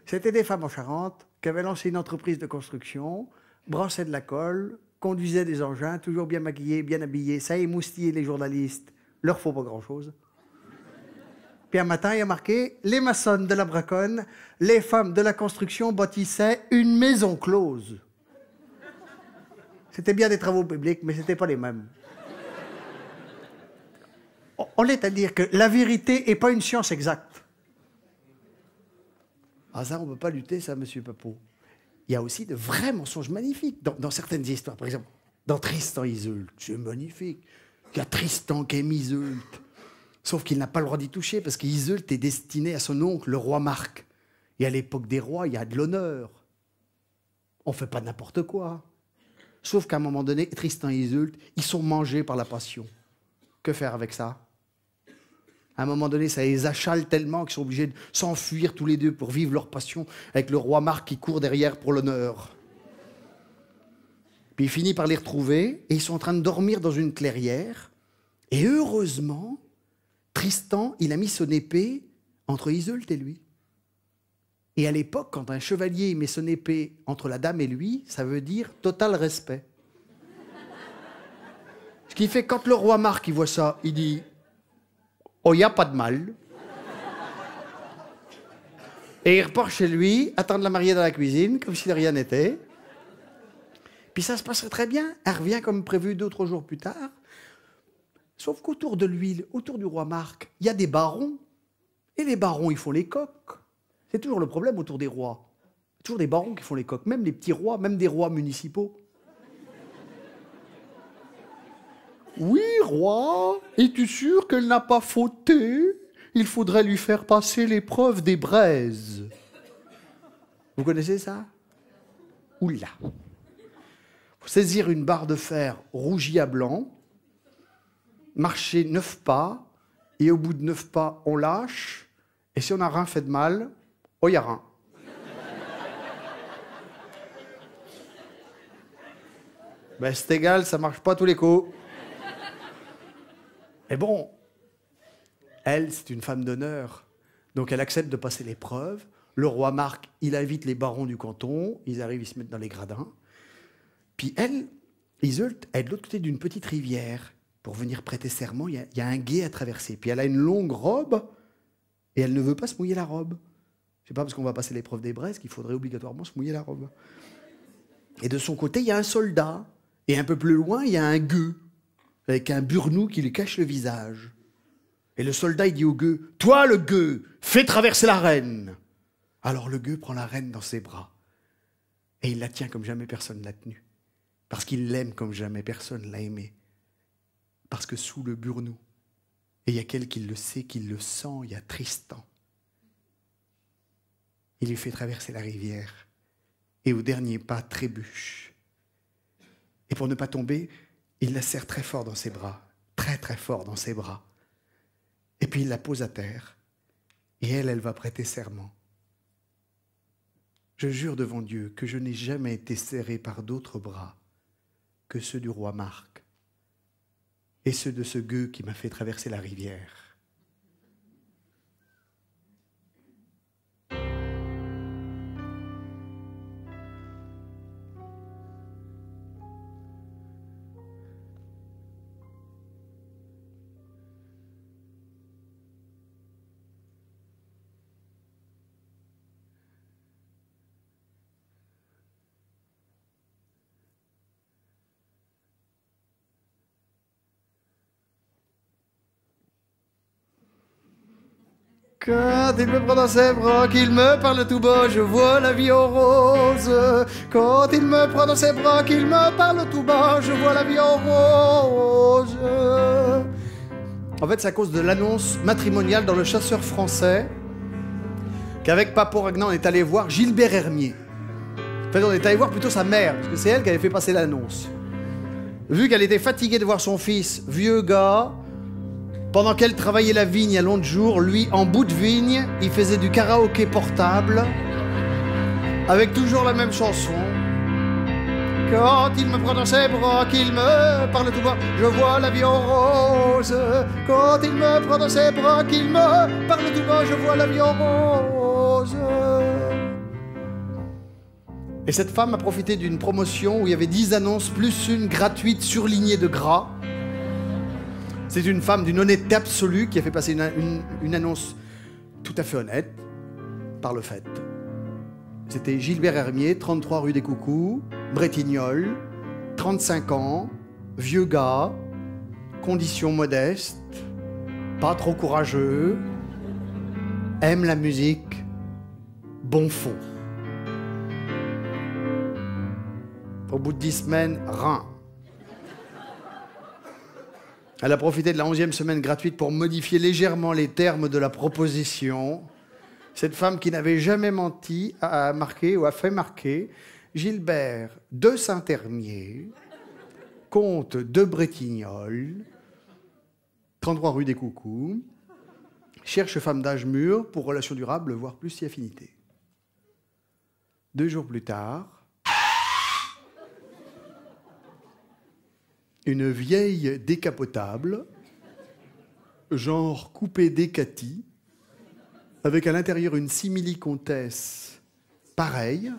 C'était des femmes en Charente qui avaient lancé une entreprise de construction, brassaient de la colle, conduisaient des engins, toujours bien maquillés, bien habillés, ça émoustillait les journalistes, leur faut pas grand-chose. Puis un matin, il y a marqué « Les maçonnes de la Braconne, les femmes de la construction bâtissaient une maison close ». C'était bien des travaux publics, mais ce n'était pas les mêmes. On est à dire que la vérité n'est pas une science exacte. Ah ça, on ne peut pas lutter, ça, monsieur Papou. Il y a aussi de vrais mensonges magnifiques dans certaines histoires. Par exemple, dans Tristan et Iseult, c'est magnifique. Il y a Tristan qui aime Iseult. Sauf qu'il n'a pas le droit d'y toucher, parce qu'Iseult est destiné à son oncle, le roi Marc. Et à l'époque des rois, il y a de l'honneur. On ne fait pas n'importe quoi. Sauf qu'à un moment donné, Tristan et Iseult, ils sont mangés par la passion. Que faire avec ça? À un moment donné, ça les achale tellement qu'ils sont obligés de s'enfuir tous les deux pour vivre leur passion avec le roi Marc qui court derrière pour l'honneur. Puis il finit par les retrouver et ils sont en train de dormir dans une clairière. Et heureusement, Tristan, il a mis son épée entre Iseult et lui. Et à l'époque, quand un chevalier met son épée entre la dame et lui, ça veut dire total respect. Ce qui fait que quand le roi Marc il voit ça, il dit « Oh, il n'y a pas de mal ». Et il repart chez lui, attendre la mariée dans la cuisine, comme si de rien n'était. Puis ça se passerait très bien. Elle revient comme prévu 2 ou 3 jours plus tard. Sauf qu'autour de lui, autour du roi Marc, il y a des barons. Et les barons, ils font les coqs. C'est toujours le problème autour des rois. Toujours des barons qui font les coqs, même les petits rois, même des rois municipaux. Oui, roi. Es-tu sûr qu'elle n'a pas fauté? Il faudrait lui faire passer l'épreuve des braises. Vous connaissez ça? Oula. Faut saisir une barre de fer rougie à blanc, marcher 9 pas, et au bout de 9 pas, on lâche, et si on n'a rien fait de mal, oh, y a rien. Ben, c'est égal, ça marche pas tous les coups. Et bon, elle, c'est une femme d'honneur. Donc elle accepte de passer l'épreuve. Le roi Marc, il invite les barons du canton. Ils arrivent, ils se mettent dans les gradins. Puis elle, Iseult, elle est de l'autre côté d'une petite rivière. Pour venir prêter serment, il y a un gué à traverser. Puis elle a une longue robe et elle ne veut pas se mouiller la robe. C'est pas parce qu'on va passer l'épreuve des braises qu'il faudrait obligatoirement se mouiller la robe. Et de son côté, il y a un soldat. Et un peu plus loin, il y a un gueux, avec un burnou qui lui cache le visage. Et le soldat, il dit au gueux, « Toi, le gueux, fais traverser la reine !» Alors le gueux prend la reine dans ses bras. Et il la tient comme jamais personne l'a tenue. Parce qu'il l'aime comme jamais personne l'a aimée. Parce que sous le burnou, et il y a quelqu'un qui le sait, qui le sent, il y a Tristan. Il lui fait traverser la rivière. Et au dernier pas, trébuche. Et pour ne pas tomber, il la serre très fort dans ses bras, très très fort dans ses bras. Et puis il la pose à terre, et elle va prêter serment. Je jure devant Dieu que je n'ai jamais été serré par d'autres bras que ceux du roi Marc et ceux de ce gueux qui m'a fait traverser la rivière. Quand il me prend dans ses bras, qu'il me parle tout bas, je vois la vie en rose. Quand il me prend dans ses bras, qu'il me parle tout bas, je vois la vie en rose. En fait, c'est à cause de l'annonce matrimoniale dans Le Chasseur français qu'avec Papo Ragnan, on est allé voir Gilbert Hermier. En fait, on est allé voir plutôt sa mère, parce que c'est elle qui avait fait passer l'annonce. Vu qu'elle était fatiguée de voir son fils, vieux gars, pendant qu'elle travaillait la vigne à long de jour, lui, en bout de vigne, il faisait du karaoké portable, avec toujours la même chanson. Quand il me prend dans ses bras, qu'il me parle tout bas, je vois la vie en rose. Quand il me prend dans ses bras, qu'il me parle tout bas, je vois la vie en rose. Et cette femme a profité d'une promotion où il y avait 10 annonces plus une gratuite surlignée de gras. C'est une femme d'une honnêteté absolue qui a fait passer une annonce tout à fait honnête, par le fait. C'était Gilbert Hermier, 33 rue des Coucous, Bretignolles, 35 ans, vieux gars, conditions modestes, pas trop courageux, aime la musique, bon fond. Au bout de 10 semaines, rien. Elle a profité de la 11e semaine gratuite pour modifier légèrement les termes de la proposition. Cette femme qui n'avait jamais menti a marqué ou a fait marquer Gilbert de Saint-Hermier, comte de Bretignolles, 33 rue des Coucous, cherche femme d'âge mûr pour relation durable, voire plus si affinité. 2 jours plus tard, une vieille décapotable, genre coupée décati, avec à l'intérieur une simili-comtesse pareille.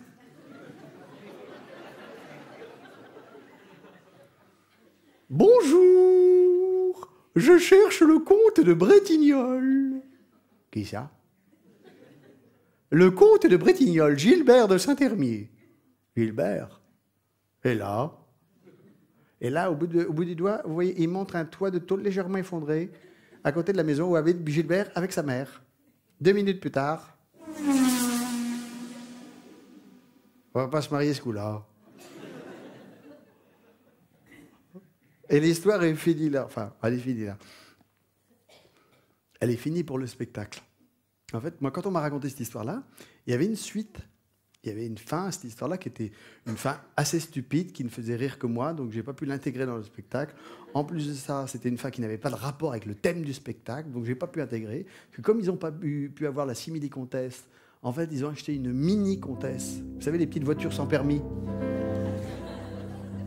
Bonjour, je cherche le comte de Bretignolles. Qui ça? Le comte de Bretignolles, Gilbert de Saint-Hermier. Gilbert est là. Et là, au bout du doigt, vous voyez, il montre un toit de tôle légèrement effondré à côté de la maison où habite Gilbert avec sa mère. 2 minutes plus tard, on va pas se marier ce coup-là. Et l'histoire est finie là. Enfin, elle est finie là. Elle est finie pour le spectacle. En fait, moi, quand on m'a raconté cette histoire-là, il y avait une suite. Il y avait une fin à cette histoire-là qui était une fin assez stupide, qui ne faisait rire que moi, donc je n'ai pas pu l'intégrer dans le spectacle. En plus de ça, c'était une fin qui n'avait pas de rapport avec le thème du spectacle, donc je n'ai pas pu intégrer. Parce que comme ils n'ont pas pu avoir la simili-comtesse, en fait, ils ont acheté une mini-comtesse. Vous savez, les petites voitures sans permis,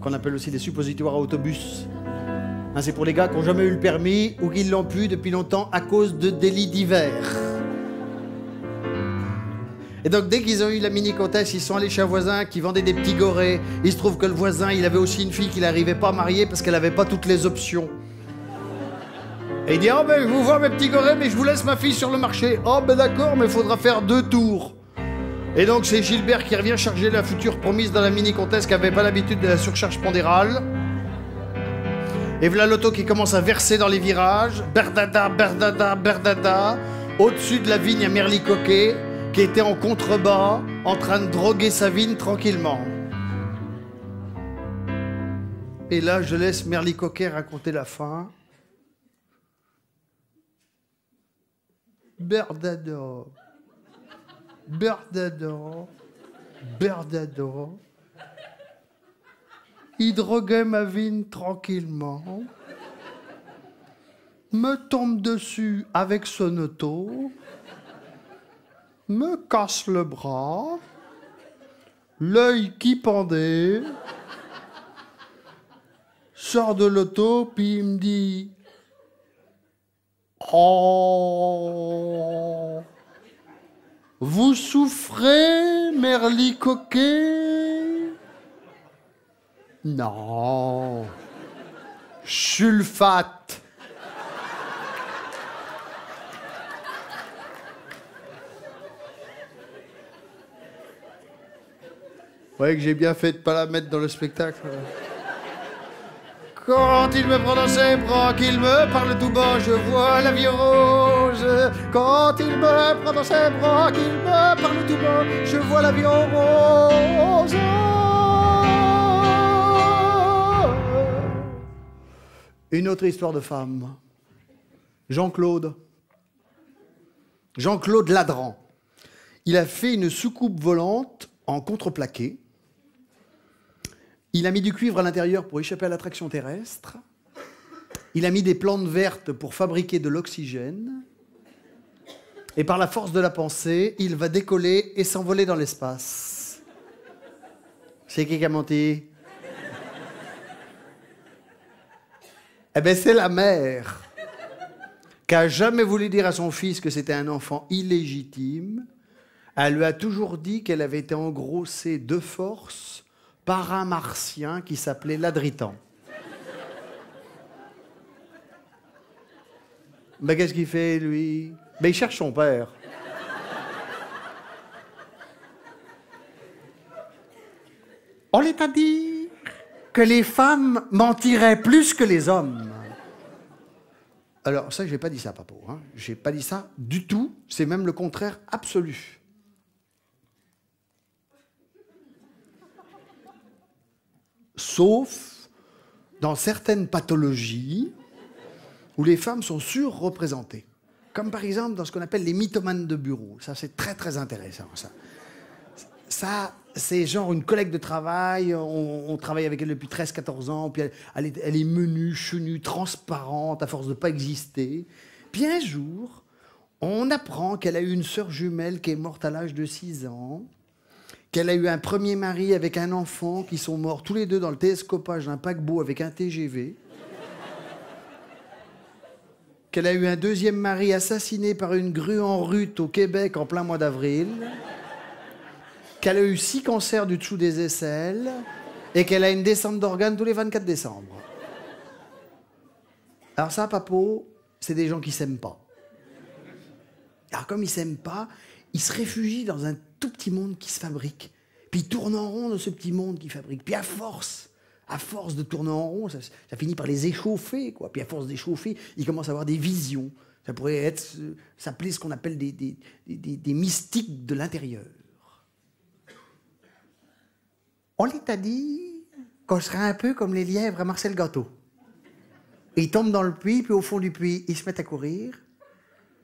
qu'on appelle aussi des suppositoires à autobus. Hein, c'est pour les gars qui n'ont jamais eu le permis ou qui ne l'ont plus depuis longtemps à cause de délits divers. Et donc, dès qu'ils ont eu la mini-comtesse, ils sont allés chez un voisin qui vendait des petits gorées. Il se trouve que le voisin, il avait aussi une fille qu'il n'arrivait pas à marier parce qu'elle n'avait pas toutes les options. Et il dit « Oh, ben, je vous vois mes petits gorées, mais je vous laisse ma fille sur le marché. »« Oh, ben d'accord, mais il faudra faire 2 tours. » Et donc, c'est Gilbert qui revient charger la future promise dans la mini-comtesse qui n'avait pas l'habitude de la surcharge pondérale. Et voilà l'auto qui commence à verser dans les virages. Berdada, berdada, berdada. Au-dessus de la vigne à Merly-Coquet, qui était en contrebas, en train de droguer sa vigne tranquillement. Et là, je laisse Merly-Coquet raconter la fin. Berdada, berdada, berdada. Il droguait ma vigne tranquillement, me tombe dessus avec son auto, me casse le bras, l'œil qui pendait, sort de l'auto, puis il me dit « Oh, vous souffrez, Merly-Coquet ?»« Non, sulfate. » Vous voyez que j'ai bien fait de ne pas la mettre dans le spectacle. Quand il me prend dans ses bras, qu'il me parle tout bas, je vois la vie rose. Quand il me prend dans ses bras, qu'il me parle tout bas, je vois la vie rose. Une autre histoire de femme. Jean-Claude. Jean-Claude Ladran. Il a fait une soucoupe volante en contreplaqué. Il a mis du cuivre à l'intérieur pour échapper à l'attraction terrestre. Il a mis des plantes vertes pour fabriquer de l'oxygène. Et par la force de la pensée, il va décoller et s'envoler dans l'espace. C'est qui a menti? Eh bien, c'est la mère qui n'a jamais voulu dire à son fils que c'était un enfant illégitime. Elle lui a toujours dit qu'elle avait été engrossée de force par un martien qui s'appelait Ladritan. Ben, qu'est-ce qu'il fait, lui? Ben, il cherche son père. On lui a dit que les femmes mentiraient plus que les hommes. Alors, ça, j'ai pas dit ça, Papo. Hein. J'ai pas dit ça du tout. C'est même le contraire absolu. Sauf dans certaines pathologies où les femmes sont surreprésentées. Comme par exemple dans ce qu'on appelle les mythomanes de bureau. Ça, c'est très, très intéressant, ça. C'est genre une collègue de travail, on travaille avec elle depuis 13-14 ans, puis elle est menue, chenue, transparente, à force de ne pas exister. Puis un jour, on apprend qu'elle a eu une sœur jumelle qui est morte à l'âge de 6 ans, qu'elle a eu un premier mari avec un enfant qui sont morts tous les deux dans le télescopage d'un paquebot avec un TGV, qu'elle a eu un deuxième mari assassiné par une grue en rut au Québec en plein mois d'avril, qu'elle a eu 6 cancers du dessous des aisselles et qu'elle a une descente d'organes tous les 24 décembre. Alors ça, Papo, c'est des gens qui s'aiment pas. Alors comme ils s'aiment pas, ils se réfugient dans un tout petit monde qui se fabrique. Puis ils tournent en rond dans ce petit monde qu'ils fabriquent. Puis à force de tourner en rond, ça finit par les échauffer, quoi. Puis à force d'échauffer, ils commencent à avoir des visions. Ça pourrait s'appeler ce qu'on appelle des mystiques de l'intérieur. On lui a dit qu'on serait un peu comme les lièvres à Marcel Gâteau. Ils tombent dans le puits, puis au fond du puits, ils se mettent à courir.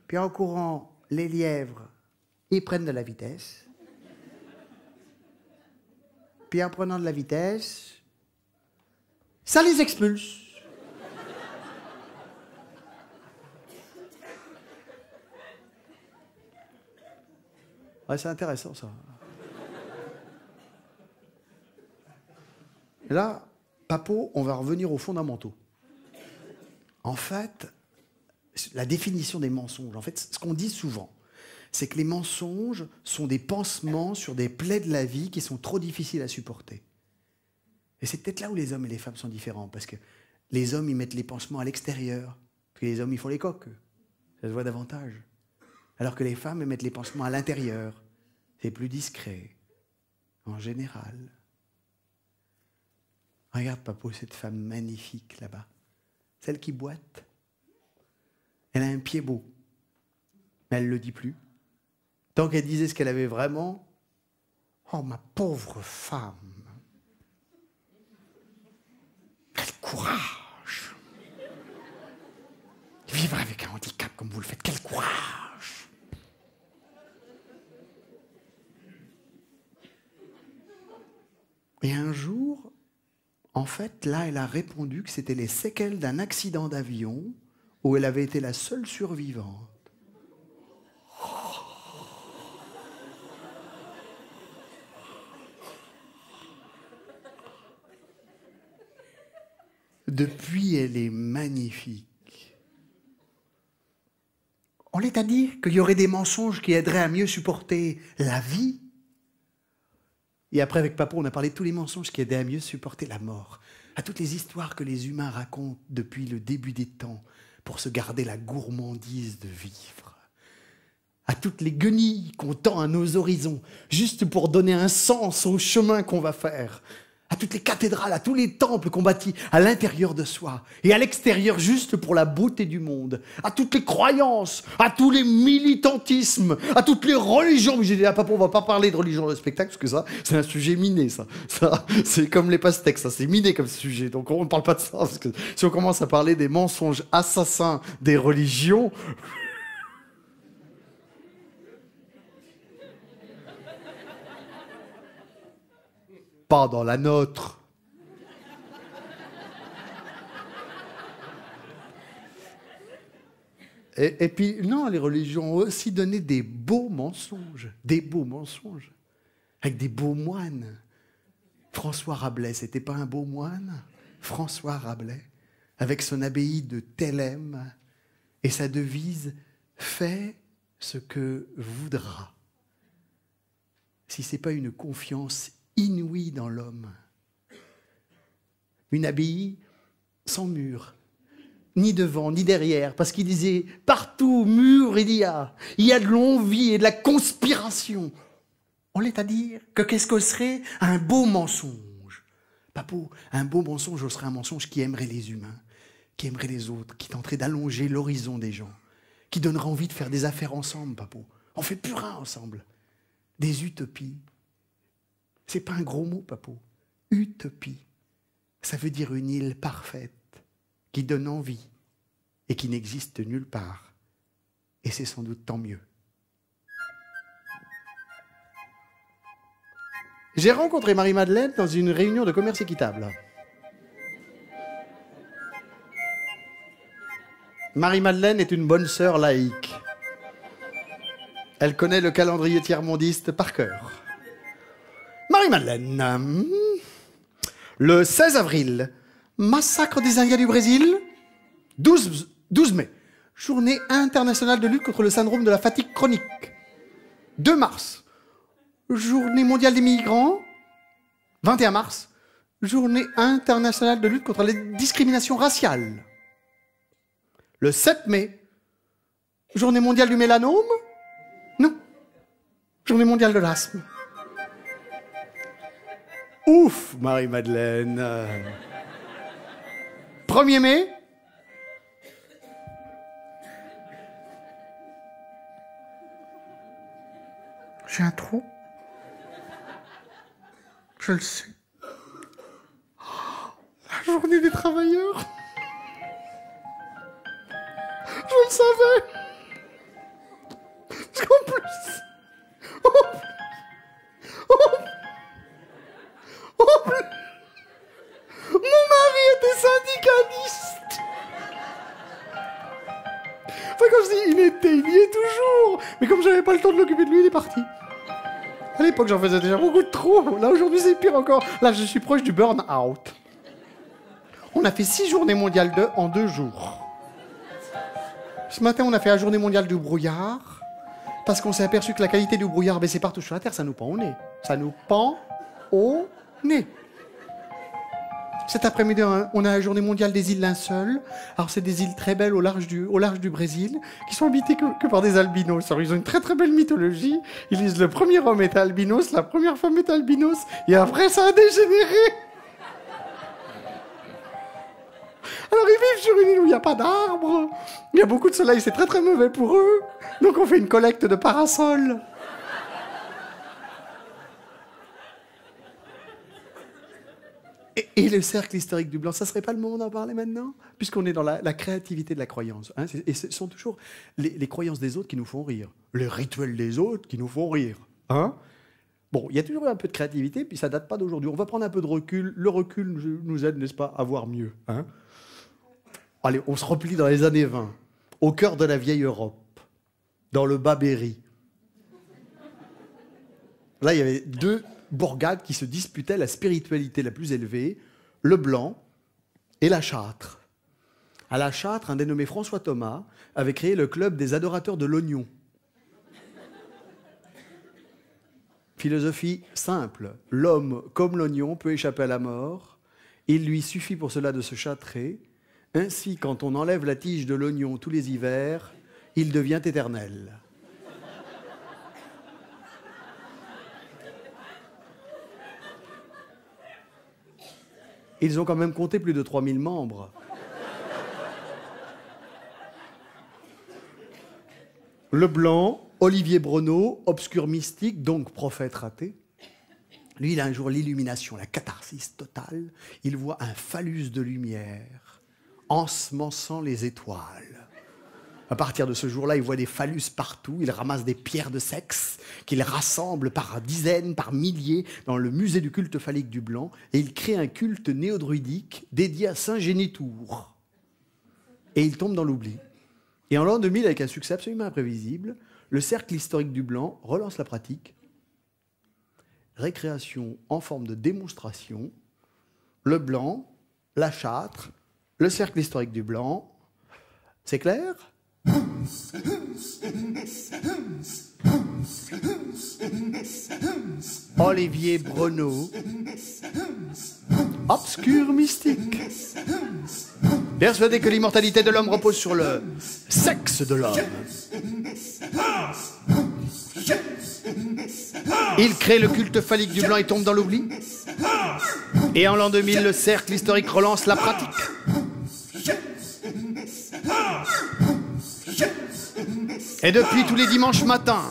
Puis en courant, les lièvres, ils prennent de la vitesse. Puis en prenant de la vitesse, ça les expulse. Ouais, c'est intéressant, ça. Et là, Papo, on va revenir aux fondamentaux. En fait, la définition des mensonges, en fait, ce qu'on dit souvent, c'est que les mensonges sont des pansements sur des plaies de la vie qui sont trop difficiles à supporter. Et c'est peut-être là où les hommes et les femmes sont différents, parce que les hommes, ils mettent les pansements à l'extérieur, puis les hommes, ils font les coques. Ça se voit davantage. Alors que les femmes, elles mettent les pansements à l'intérieur. C'est plus discret, en général. Regarde, Papo, cette femme magnifique là-bas. Celle qui boite. Elle a un pied beau. Mais elle ne le dit plus. Tant qu'elle disait ce qu'elle avait vraiment, oh, ma pauvre femme. Quel courage. Vivre avec un handicap comme vous le faites, quel courage. Et un jour, en fait, là, elle a répondu que c'était les séquelles d'un accident d'avion où elle avait été la seule survivante. Depuis, elle est magnifique. On est à dire qu'il y aurait des mensonges qui aideraient à mieux supporter la vie. Et après, avec Papo, on a parlé de tous les mensonges qui aidaient à mieux supporter la mort. À toutes les histoires que les humains racontent depuis le début des temps pour se garder la gourmandise de vivre. À toutes les guenilles qu'on tend à nos horizons, juste pour donner un sens au chemin qu'on va faire. À toutes les cathédrales, à tous les temples qu'on bâtit à l'intérieur de soi et à l'extérieur juste pour la beauté du monde. À toutes les croyances, à tous les militantismes, à toutes les religions. Mais j'ai dit à Papa, on va pas parler de religion dans le spectacle parce que ça, c'est un sujet miné, ça c'est comme les pastèques, ça, c'est miné comme sujet. Donc on ne parle pas de ça parce que si on commence à parler des mensonges assassins des religions... Pas dans la nôtre. Et puis, non, les religions ont aussi donné des beaux mensonges, avec des beaux moines. François Rabelais, c'était pas un beau moine? François Rabelais, avec son abbaye de Thélème et sa devise « Fais ce que voudras ». Si c'est pas une confiance inouïe dans l'homme. Une abbaye sans mur, ni devant, ni derrière, parce qu'il disait « Partout, mur il y a de l'envie et de la conspiration ». On l'est à dire que qu'est-ce que serait un beau mensonge? Papo, un beau mensonge serait un mensonge qui aimerait les humains, qui aimerait les autres, qui tenterait d'allonger l'horizon des gens, qui donnerait envie de faire des affaires ensemble, Papo. On fait plus rien ensemble. Des utopies. C'est pas un gros mot, Papo. Utopie. Ça veut dire une île parfaite, qui donne envie et qui n'existe nulle part. Et c'est sans doute tant mieux. J'ai rencontré Marie-Madeleine dans une réunion de commerce équitable. Marie-Madeleine est une bonne sœur laïque. Elle connaît le calendrier tiers-mondiste par cœur. Marie-Madeleine, le 16 avril, massacre des Indiens du Brésil, 12 mai, journée internationale de lutte contre le syndrome de la fatigue chronique. 2 mars, journée mondiale des migrants. 21 mars, journée internationale de lutte contre les discriminations raciales. Le 7 mai, journée mondiale du mélanome. Non, journée mondiale de l'asthme. Ouf, Marie-Madeleine. 1er mai. J'ai un trou. Je le sais. La journée des travailleurs. Je le savais. Parce qu'en plus... Mon mari était syndicaliste. Enfin, quand je dis il y est toujours. Mais comme j'avais pas le temps de l'occuper de lui, il est parti. À l'époque, j'en faisais déjà beaucoup de trop. Là, aujourd'hui, c'est pire encore. Là, je suis proche du burn-out. On a fait 6 journées mondiales en 2 jours. Ce matin, on a fait la journée mondiale du brouillard. Parce qu'on s'est aperçu que la qualité du brouillard baissait partout sur la Terre. Ça nous pend au nez. Ça nous pend au nez. Cet après-midi, on a la journée mondiale des îles Linceuls. Alors, c'est des îles très belles au large du Brésil, qui sont habitées que par des albinos. Alors, ils ont une très très belle mythologie. Ils disent le premier homme était albinos, la première femme est albinos, et après, ça a dégénéré. Alors, ils vivent sur une île où il n'y a pas d'arbres. Il y a beaucoup de soleil, c'est très très mauvais pour eux. Donc, on fait une collecte de parasols. Et le cercle historique du blanc, ça ne serait pas le moment d'en parler maintenant? Puisqu'on est dans la créativité de la croyance. Hein, et ce sont toujours les croyances des autres qui nous font rire. Les rituels des autres qui nous font rire. Hein? Bon, il y a toujours un peu de créativité, puis ça ne date pas d'aujourd'hui. On va prendre un peu de recul. Le recul nous aide, n'est-ce pas, à voir mieux. Hein? Allez, on se replie dans les années 20, au cœur de la vieille Europe, dans le Bas-Berry. Là, il y avait 2 bourgades qui se disputaient la spiritualité la plus élevée, le blanc et la châtre. À la châtre, un dénommé François Thomas avait créé le club des adorateurs de l'oignon. Philosophie simple, l'homme, comme l'oignon, peut échapper à la mort. Il lui suffit pour cela de se châtrer. Ainsi, quand on enlève la tige de l'oignon tous les hivers, il devient éternel. Ils ont quand même compté plus de 3000 membres. Le blanc, Olivier Brenot, obscur mystique, donc prophète raté. Lui, il a un jour l'illumination, la catharsis totale. Il voit un phallus de lumière ensemençant les étoiles. À partir de ce jour-là, il voit des phallus partout. Il ramasse des pierres de sexe qu'il rassemble par dizaines, par milliers dans le musée du culte phallique du Blanc. Et il crée un culte néo-druidique dédié à Saint-Génétour. Et il tombe dans l'oubli. Et en l'an 2000, avec un succès absolument imprévisible, le cercle historique du Blanc relance la pratique. Récréation en forme de démonstration. Le Blanc, la châtre, le cercle historique du Blanc. C'est clair ? Olivier Brenot, obscur mystique, persuadé que l'immortalité de l'homme repose sur le sexe de l'homme. Il crée le culte phallique du Blanc et tombe dans l'oubli. Et en l'an 2000, le cercle historique relance la pratique. Et depuis tous les dimanches matins,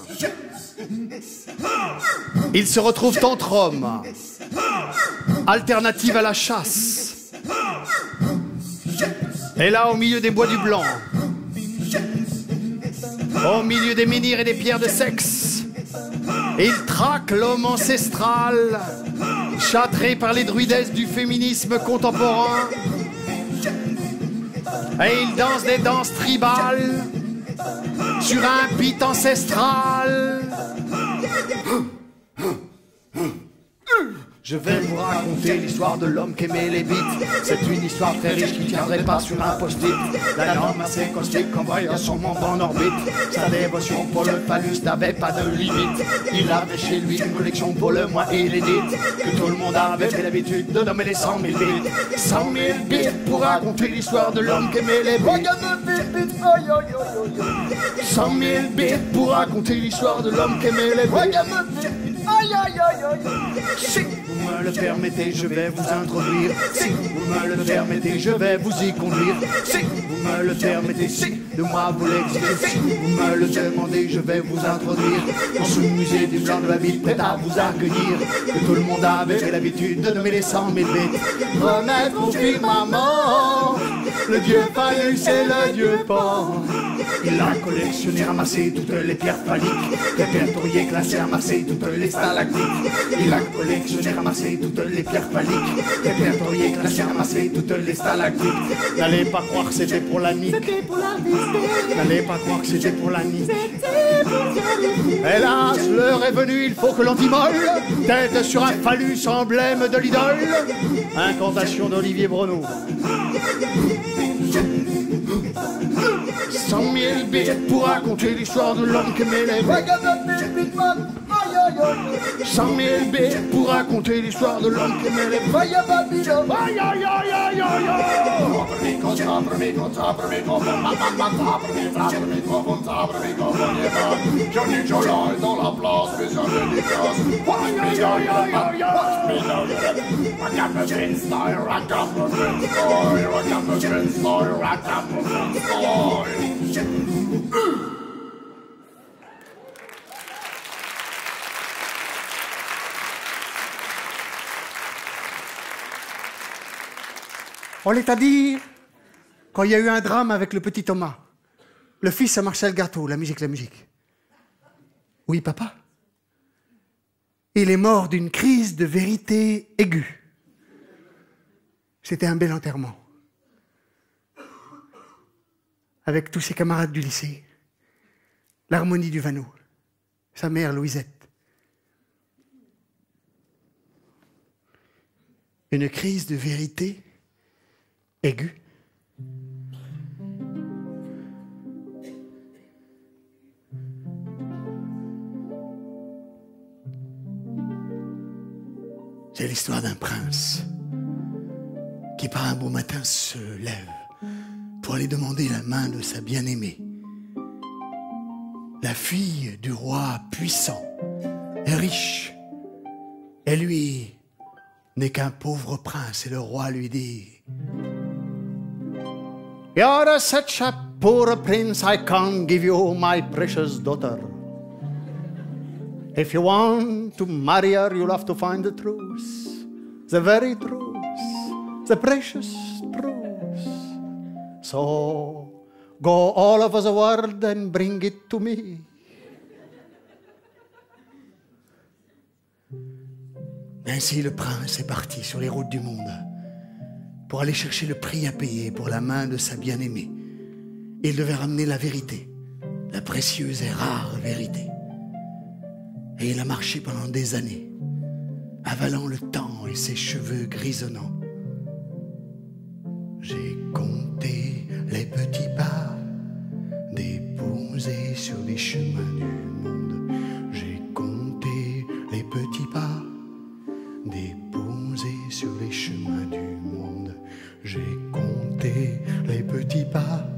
ils se retrouvent entre hommes, alternative à la chasse. Et là, au milieu des bois du Blanc, au milieu des menhirs et des pierres de sexe, ils traquent l'homme ancestral, châtré par les druidesses du féminisme contemporain. Et ils dansent des danses tribales sur un beat ancestral. Je vais vous raconter l'histoire de l'homme qui aimait les beats. C'est une histoire très riche qui tiendrait pas sur un post-it. D'un homme assez caustique en voyant son membre en orbite. Sa dévotion pour le phallus n'avait pas de limite. Il avait chez lui une collection pour le moins inédite, que tout le monde avait fait l'habitude de nommer les 100 000 bits. 100 000 bits pour raconter l'histoire de l'homme qui aimait les beats. 100 000 bits pour raconter l'histoire de l'homme qui aimait les beats. Si vous me le permettez, je vais vous introduire. Si vous me le permettez, je vais vous y conduire. Si vous me le permettez, si de moi vous l'exigez. Si vous me le demandez, je vais vous introduire dans ce musée du Blanc de la ville, prêt à vous accueillir. Que tout le monde avait fait l'habitude de nommer les 100 000 bits. Remettre au firmament le dieu Phallus, c'est le dieu Pan. Il a collectionné, ramassé toutes les pierres phalliques, répertorié, classé, amassé toutes les stalactites. Il a collectionné, ramassé toutes les pierres phalliques, répertorié, classé, amassé toutes les stalactites. N'allez pas croire que c'était pour la nique. N'allez pas croire que c'était pour la nique. Hélas, l'heure est venue, il faut que l'on t'immole. Tête sur un phallus, emblème de l'idole. Incantation d'Olivier Brenaud. 100 000 billets pour raconter l'histoire de l'homme qui aimait les vagabonds. 100 000 billets pour raconter l'histoire de l'homme qui aimait les vagabonds. Aïe aïe aïe aïe aïe Johnny Jola est dans la place, mais jamais des cases. Ragamuffin style, ragamuffin style, ragamuffin style, ragamuffin style. On l'est à dire, quand il y a eu un drame avec le petit Thomas, le fils à Marcel Gâteau, la musique. Oui, papa. Il est mort d'une crise de vérité aiguë. C'était un bel enterrement. Avec tous ses camarades du lycée, l'harmonie du Vanneau, sa mère Louisette. Une crise de vérité aiguë. C'est l'histoire d'un prince qui par un beau matin se lève pour aller demander la main de sa bien-aimée. La fille du roi puissant est riche et lui n'est qu'un pauvre prince. Et le roi lui dit: You're such a poor prince, I can't give you my precious daughter. If you want to marry her, you'll have to find the truth, the very truth, the precious truth. So go all over the world and bring it to me. Ainsi le prince est parti sur les routes du monde pour aller chercher le prix à payer pour la main de sa bien-aimée. Il devait ramener la vérité, la précieuse et rare vérité. Et il a marché pendant des années, avalant le temps et ses cheveux grisonnants. J'ai compté les petits pas déposés sur les chemins du monde. J'ai compté les petits pas déposés sur les chemins du monde. J'ai compté les petits pas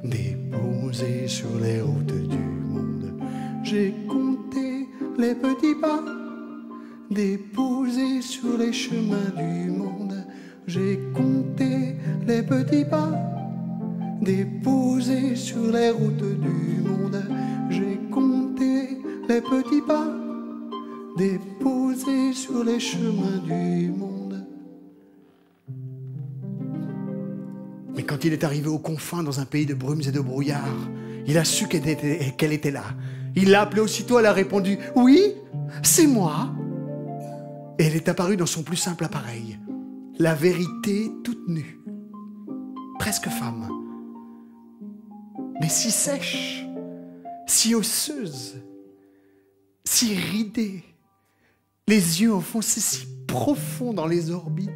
déposés sur les routes du monde. J'ai compté les petits pas déposés sur les chemins du monde. J'ai compté les petits pas déposés sur les routes du monde. J'ai compté les petits pas déposés sur les chemins du monde. Mais quand il est arrivé aux confins, dans un pays de brumes et de brouillard, il a su qu'elle était là. Il l'a appelée aussitôt, elle a répondu « Oui, c'est moi !» Et elle est apparue dans son plus simple appareil, la vérité toute nue, presque femme, mais si sèche, si osseuse, si ridée, les yeux enfoncés si profonds dans les orbites,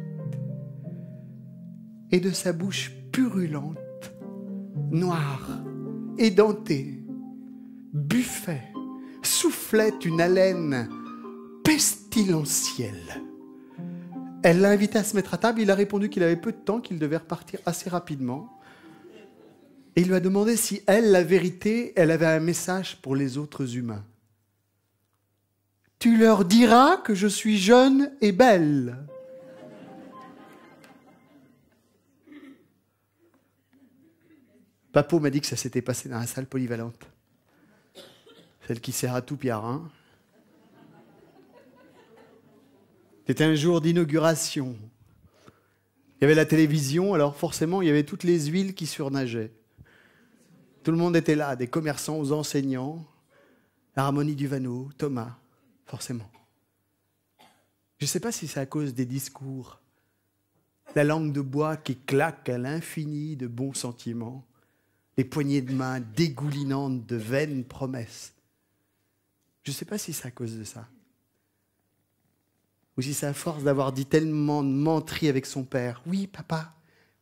et de sa bouche purulente, noire, édentée, buffait, soufflait une haleine pestilentielle. Elle l'a invité à se mettre à table, il a répondu qu'il avait peu de temps, qu'il devait repartir assez rapidement. Et il lui a demandé si elle, la vérité, elle avait un message pour les autres humains. « Tu leur diras que je suis jeune et belle. » Papo m'a dit que ça s'était passé dans la salle polyvalente. Celle qui sert à tout Pierre, hein. C'était un jour d'inauguration. Il y avait la télévision, alors forcément, il y avait toutes les huiles qui surnageaient. Tout le monde était là, des commerçants aux enseignants, Harmonie Duvanneau, Thomas, forcément. Je ne sais pas si c'est à cause des discours, la langue de bois qui claque à l'infini de bons sentiments, les poignées de main dégoulinantes de vaines promesses. Je ne sais pas si c'est à cause de ça. Ou si c'est à force d'avoir dit tellement de menteries avec son père. Oui, papa.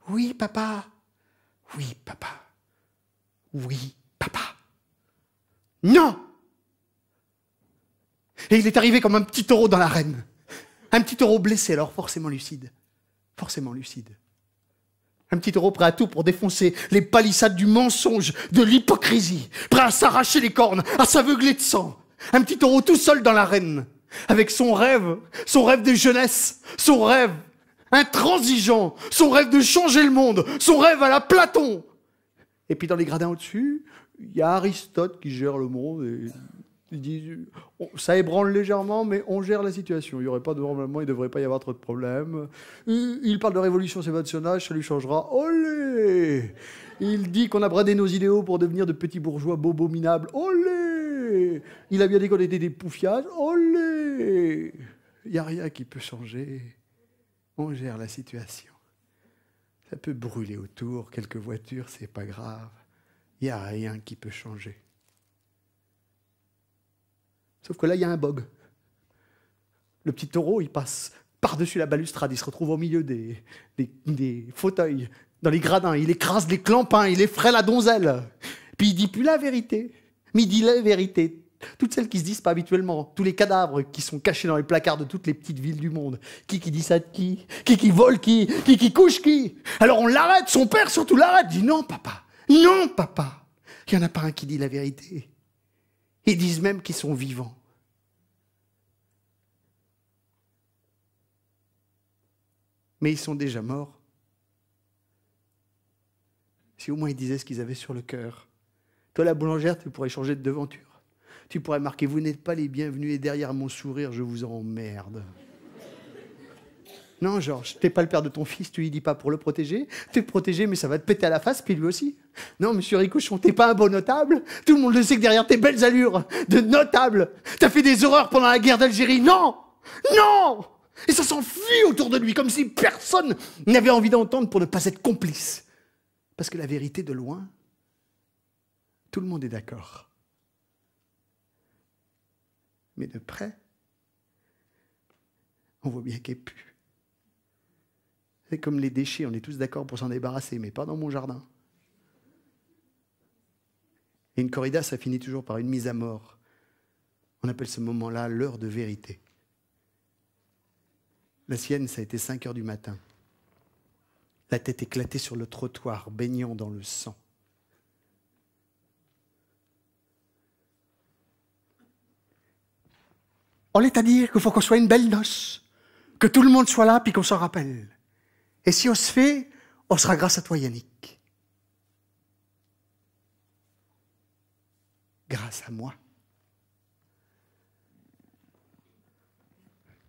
Oui, papa. Oui, papa. Oui, papa. Non! Et il est arrivé comme un petit taureau dans l'arène. Un petit taureau blessé, alors forcément lucide. Forcément lucide. Un petit taureau prêt à tout pour défoncer les palissades du mensonge, de l'hypocrisie. Prêt à s'arracher les cornes, à s'aveugler de sang. Un petit taureau tout seul dans l'arène. Avec son rêve de jeunesse, son rêve intransigeant, son rêve de changer le monde, son rêve à la Platon. Et puis dans les gradins au-dessus, il y a Aristote qui gère le monde. Et il dit, ça ébranle légèrement, mais on gère la situation. Il n'y aurait pas de normalement, il ne devrait pas y avoir trop de problèmes. Il parle de révolution, c'est votre sonnage, ça lui changera. Olé! Il dit qu'on a bradé nos idéaux pour devenir de petits bourgeois bobos minables. Olé! Il a bien dit qu'on était des poufiages. Olé! Il n'y a rien qui peut changer. On gère la situation. Ça peut brûler autour, quelques voitures, c'est pas grave. Il n'y a rien qui peut changer. Sauf que là, il y a un bug. Le petit taureau, il passe par-dessus la balustrade, il se retrouve au milieu des fauteuils, dans les gradins, il écrase les clampins, il effraie la donzelle. Puis il dit plus la vérité, mais il dit la vérité. Toutes celles qui se disent pas habituellement, tous les cadavres qui sont cachés dans les placards de toutes les petites villes du monde. Qui dit ça de qui vole qui couche qui. Alors on l'arrête, son père surtout l'arrête, dit non papa, il n'y en a pas un qui dit la vérité. Ils disent même qu'ils sont vivants. Mais ils sont déjà morts. Si au moins ils disaient ce qu'ils avaient sur le cœur. Toi, la boulangère, tu pourrais changer de devanture. Tu pourrais marquer « Vous n'êtes pas les bienvenus et derrière mon sourire, je vous emmerde ». Non, Georges, t'es pas le père de ton fils, tu lui dis pas pour le protéger. T'es protégé, mais ça va te péter à la face, puis lui aussi. Non, monsieur Ricochon, t'es pas un beau notable. Tout le monde le sait que derrière tes belles allures de notable, t'as fait des horreurs pendant la guerre d'Algérie. Non! Non! Et ça s'enfuit autour de lui, comme si personne n'avait envie d'entendre pour ne pas être complice. Parce que la vérité, de loin, tout le monde est d'accord. Mais de près, on voit bien qu'elle pue. C'est comme les déchets, on est tous d'accord pour s'en débarrasser, mais pas dans mon jardin. Et une corrida, ça finit toujours par une mise à mort. On appelle ce moment-là l'heure de vérité. La sienne, ça a été 5 heures du matin. La tête éclatée sur le trottoir, baignant dans le sang. On est à dire qu'il faut qu'on soit une belle noce, que tout le monde soit là puis qu'on s'en rappelle. Et si on se fait, on sera grâce à toi, Yannick. Grâce à moi.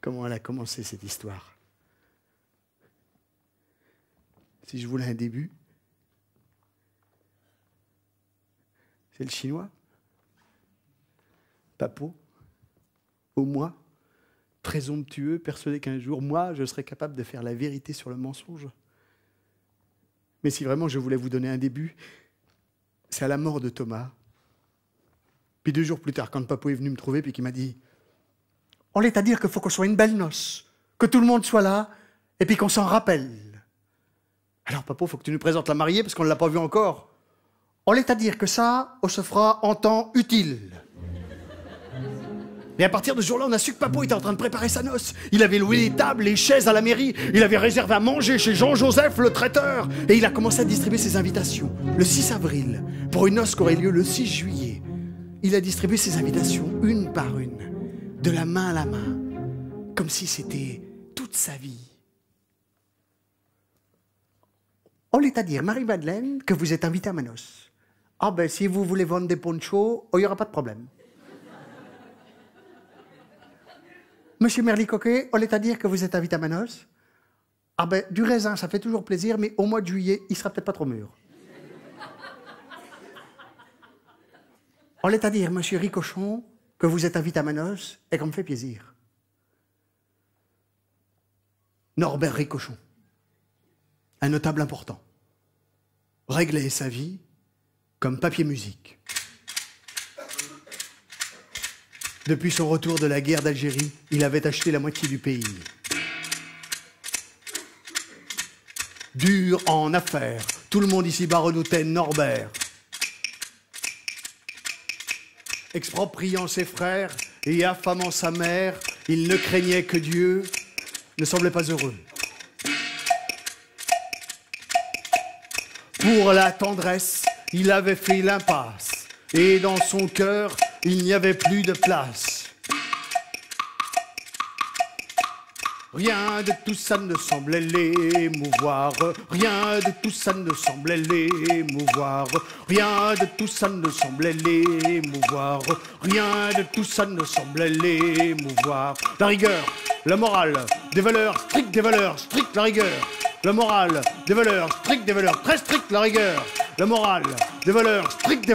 Comment elle a commencé cette histoire? Si je voulais un début, c'est le chinois. Papo, au moi, présomptueux, persuadé qu'un jour, moi, je serais capable de faire la vérité sur le mensonge. Mais si vraiment je voulais vous donner un début, c'est à la mort de Thomas. Puis 2 jours plus tard, quand Papo est venu me trouver, puis qu'il m'a dit « On est à dire qu'il faut qu'on soit une belle noce, que tout le monde soit là, et puis qu'on s'en rappelle. » Alors, Papo, il faut que tu nous présentes la mariée, parce qu'on ne l'a pas vue encore. On est à dire que ça, on se fera en temps utile. Et à partir de ce jour-là, on a su que Papo était en train de préparer sa noce. Il avait loué les tables, les chaises à la mairie. Il avait réservé à manger chez Jean-Joseph, le traiteur. Et il a commencé à distribuer ses invitations. Le 6 avril, pour une noce qui aurait lieu le 6 juillet. Il a distribué ses invitations, une par une, de la main à la main, comme si c'était toute sa vie. On est à dire, Marie-Madeleine, que vous êtes invitée à ma noce. Ah ben, si vous voulez vendre des ponchos, il n'y aura pas de problème. Monsieur Merly-Coquet, on est à dire que vous êtes invité à ma noce. Ah ben, du raisin, ça fait toujours plaisir, mais au mois de juillet, il sera peut-être pas trop mûr. On l'est à dire, monsieur Ricochon, que vous êtes invité à ma noce et qu'on me fait plaisir. Norbert Ricochon, un notable important, réglait sa vie comme papier-musique. Depuis son retour de la guerre d'Algérie, il avait acheté la moitié du pays. Dur en affaires, tout le monde ici-bas redoutait Norbert. Expropriant ses frères et affamant sa mère, il ne craignait que Dieu, ne semblait pas heureux. Pour la tendresse, il avait fait l'impasse, et dans son cœur, il n'y avait plus de place. Rien de tout ça ne semblait l'émouvoir, rien de tout ça ne semblait l'émouvoir, rien de tout ça ne semblait l'émouvoir, rien de tout ça ne semblait l'émouvoir. La rigueur, la morale, des valeurs strictes, la rigueur. La morale, des valeurs strictes, très strictes, la rigueur. La morale, des valeurs strictes,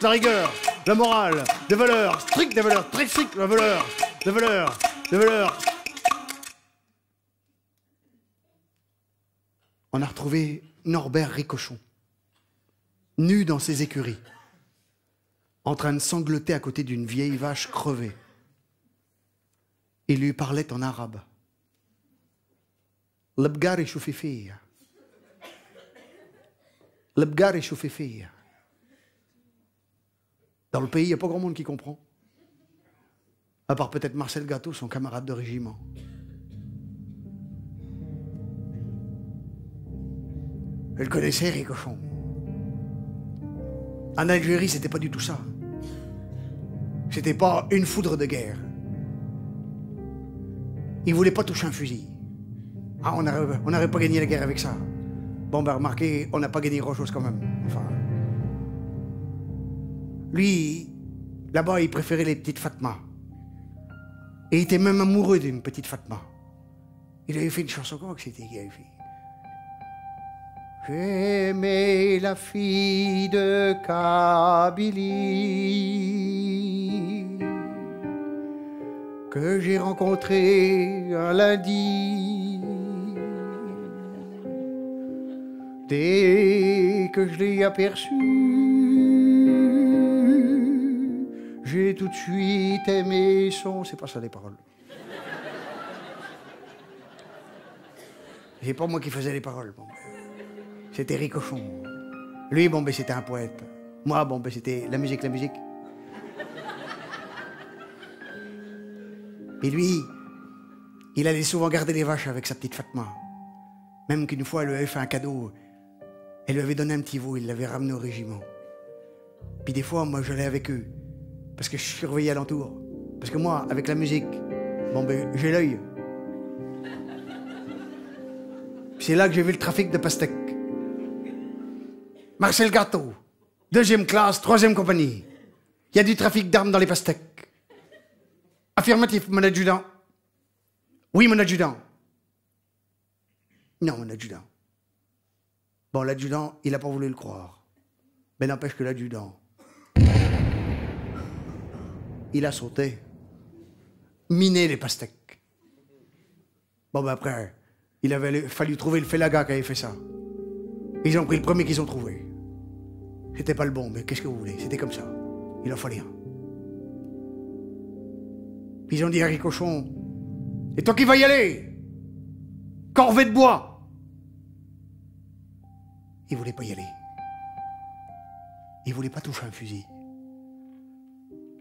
la rigueur. La morale, des valeurs strictes, très strictes, la valeur. Des valeurs. On a retrouvé Norbert Ricochon, nu dans ses écuries, en train de sangloter à côté d'une vieille vache crevée. Il lui parlait en arabe. L'abgar est choufifi. L'abgar est choufifi. Dans le pays, il n'y a pas grand monde qui comprend. À part peut-être Marcel Gâteau, son camarade de régiment. Elle connaissait Ricochon. En Algérie, c'était pas du tout ça. C'était pas une foudre de guerre. Il voulait pas toucher un fusil. Ah, on n'aurait pas gagné la guerre avec ça. Bon, ben remarquez, on n'a pas gagné grand-chose quand même. Enfin. Lui, là-bas, il préférait les petites Fatma. Et il était même amoureux d'une petite Fatma. Il avait fait une chanson, comment que c'était qu'il avait fait? J'aimais la fille de Kabylie que j'ai rencontrée un lundi. Dès que je l'ai aperçue, j'ai tout de suite aimé son... C'est pas ça les paroles. C'est pas moi qui faisais les paroles. Bon. C'était Ricochon. Lui, bon, ben, c'était un poète. Moi, bon, ben, c'était la musique. Et lui, il allait souvent garder les vaches avec sa petite Fatma. Même qu'une fois, elle lui avait fait un cadeau. Elle lui avait donné un petit veau, il l'avait ramené au régiment. Puis des fois, moi, j'allais avec eux. Parce que je surveillais alentour. Parce que moi, avec la musique, bon, ben, j'ai l'œil. C'est là que j'ai vu le trafic de pastèques. Marcel Gâteau, 2e classe, 3e compagnie. Il y a du trafic d'armes dans les pastèques. Affirmatif, mon adjudant. Oui, mon adjudant. Non, mon adjudant. Bon, l'adjudant, il n'a pas voulu le croire. Mais n'empêche que l'adjudant, il a sauté, miné les pastèques. Bon, ben après, il avait fallu trouver le félaga qui avait fait ça. Ils ont pris le premier qu'ils ont trouvé. C'était pas le bon, mais qu'est-ce que vous voulez? C'était comme ça. Il en fallait un. Puis ils ont dit à Ricochon, et toi qui vas y aller? Corvée de bois. Il voulait pas y aller. Il voulait pas toucher un fusil.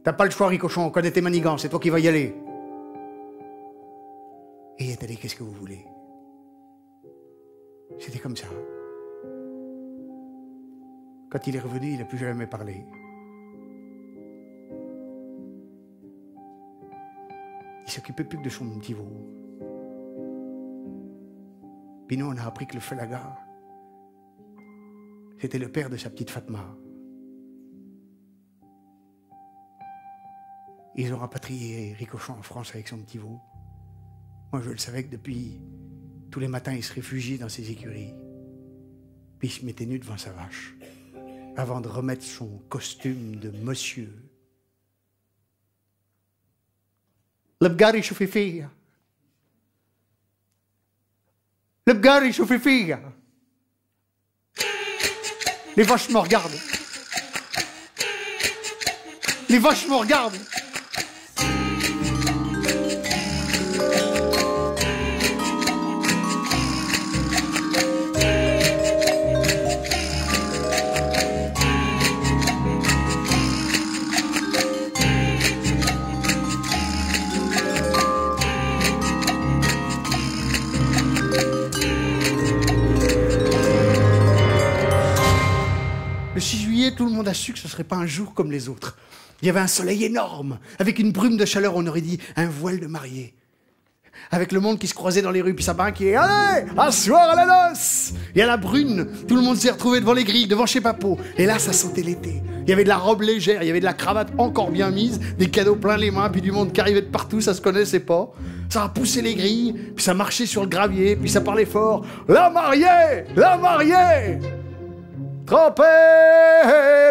T'as pas le choix, Ricochon, on connaît tes manigances, c'est toi qui vas y aller. Et il est allé, qu'est-ce que vous voulez? C'était comme ça. Quand il est revenu, il n'a plus jamais parlé. Il s'occupait plus que de son petit veau. Puis nous, on a appris que le félaga, c'était le père de sa petite Fatma. Ils ont rapatrié Ricochon en France avec son petit veau. Moi, je le savais que depuis tous les matins, il se réfugiait dans ses écuries. Puis il se mettait nu devant sa vache, avant de remettre son costume de monsieur. L'abgari choufifiga. L'abgari choufifiga. Les vaches me regardent. Les vaches me regardent. Le 6 juillet, tout le monde a su que ce ne serait pas un jour comme les autres. Il y avait un soleil énorme, avec une brume de chaleur, on aurait dit un voile de mariée. Avec le monde qui se croisait dans les rues, puis sa qui est « Allez, asseoir à la noce !» Et à la brune, tout le monde s'est retrouvé devant les grilles, devant chez Papo. Et là, ça sentait l'été. Il y avait de la robe légère, il y avait de la cravate encore bien mise, des cadeaux plein les mains, puis du monde qui arrivait de partout, ça se connaissait pas. Ça a poussé les grilles, puis ça marchait sur le gravier, puis ça parlait fort. « La mariée! La mariée !» Trempez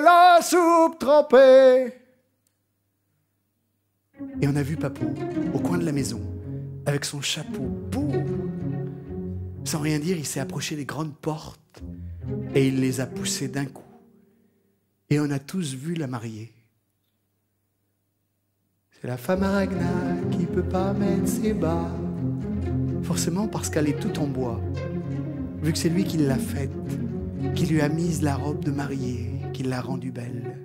la soupe, trempez. Et on a vu Papo au coin de la maison, avec son chapeau beau. Sans rien dire, il s'est approché des grandes portes et il les a poussées d'un coup. Et on a tous vu la mariée. C'est la femme à Ragnar qui peut pas mettre ses bas. Forcément parce qu'elle est toute en bois, vu que c'est lui qui l'a faite, qui lui a mise la robe de mariée, qui l'a rendue belle.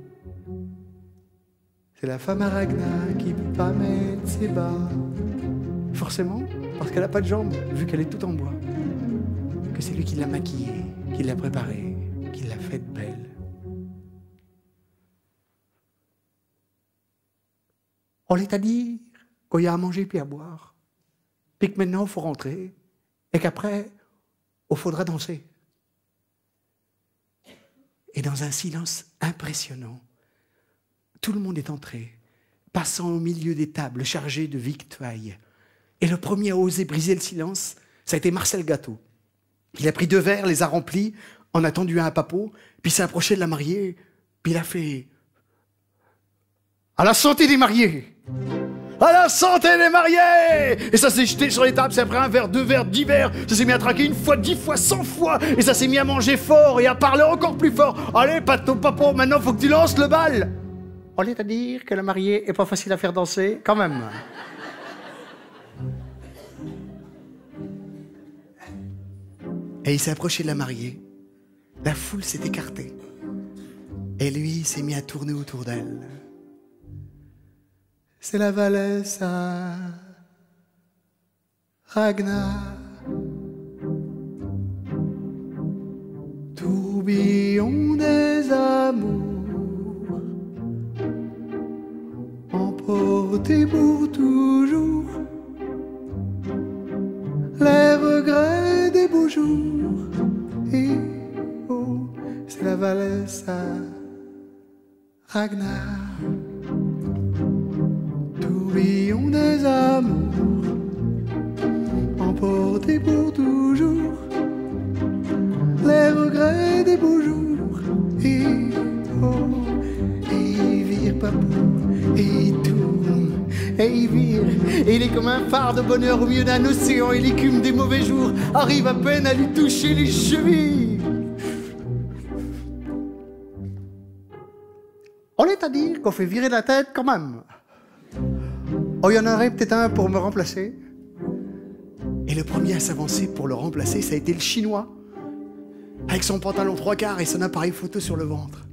C'est la femme à Ragnar qui peut pas mettre ses bas. Forcément, parce qu'elle n'a pas de jambes, vu qu'elle est toute en bois. Que c'est lui qui l'a maquillée, qui l'a préparée, qui l'a faite belle. On l'est à dire qu'il y a à manger puis à boire. Puis que maintenant, il faut rentrer. Et qu'après, il faudra danser. Et dans un silence impressionnant, tout le monde est entré, passant au milieu des tables chargées de victuailles. Et le premier à oser briser le silence, ça a été Marcel Gâteau. Il a pris 2 verres, les a remplis, en a tendu un à Papo, puis s'est approché de la mariée, puis il a fait « À la santé des mariés !» À la santé des mariés! Et ça s'est jeté sur les tables, c'est après un verre, 2 verres, 10 verres, ça s'est mis à traquer 1 fois, 10 fois, 100 fois, et ça s'est mis à manger fort et à parler encore plus fort. Allez, Pato, Papo, maintenant faut que tu lances le bal! On est à dire que la mariée est pas facile à faire danser, quand même. Et il s'est approché de la mariée. La foule s'est écartée. Et lui s'est mis à tourner autour d'elle. C'est la Valessa Ragnar, tourbillon des amours, emporté pour toujours, les regrets des beaux jours. Et oh, c'est la Valessa Ragnar, tourbillon des amours, emporté pour toujours, les regrets des beaux jours. Et oh, et vire Papou, et il tourne, et il vire, et il est comme un phare de bonheur au milieu d'un océan, et l'écume des mauvais jours arrive à peine à lui toucher les chevilles. On est à dire qu'on fait virer la tête quand même. Oh, il y en aurait peut-être un pour me remplacer. Et le premier à s'avancer pour le remplacer, ça a été le Chinois, avec son pantalon 3/4 et son appareil photo sur le ventre.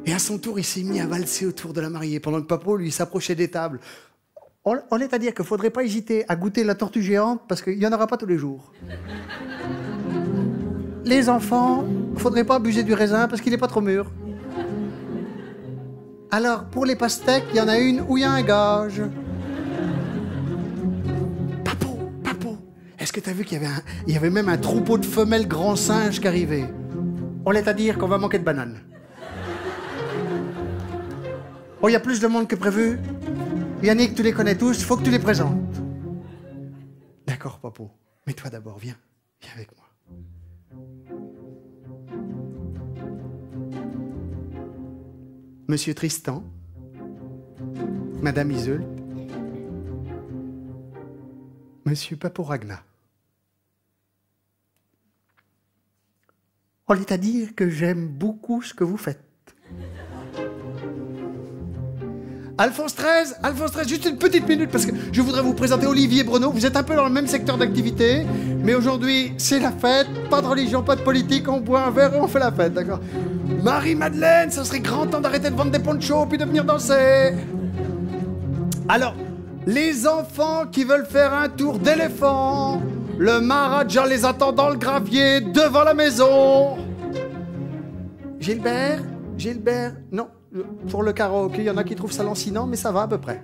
Et à son tour, il s'est mis à valser autour de la mariée, pendant que Papo, lui, s'approchait des tables. On est à dire qu'il ne faudrait pas hésiter à goûter la tortue géante, parce qu'il n'y en aura pas tous les jours. Les enfants, il ne faudrait pas abuser du raisin, parce qu'il n'est pas trop mûr. Alors, pour les pastèques, il y en a une où il y a un gage. Papo, est-ce que tu as vu qu'il y avait même un troupeau de femelles grands singes qui arrivaient? On est à dire qu'on va manquer de bananes. Oh, il y a plus de monde que prévu. Yannick, tu les connais tous, il faut que tu les présentes. D'accord, Papo. Mais toi d'abord, viens. Viens avec moi. Monsieur Tristan, Madame Iseult, Monsieur Paporagna. On est à dire que j'aime beaucoup ce que vous faites. Alphonse XIII, juste une petite minute parce que je voudrais vous présenter Olivier Bruno. Vous êtes un peu dans le même secteur d'activité, mais aujourd'hui c'est la fête, pas de religion, pas de politique, on boit un verre et on fait la fête, d'accord? Marie-Madeleine, ce serait grand temps d'arrêter de vendre des ponchos puis de venir danser. Alors, les enfants qui veulent faire un tour d'éléphant, le Maharaja les attend dans le gravier devant la maison. Gilbert, non. Pour le karaoké, il y en a qui trouvent ça lancinant, mais ça va à peu près.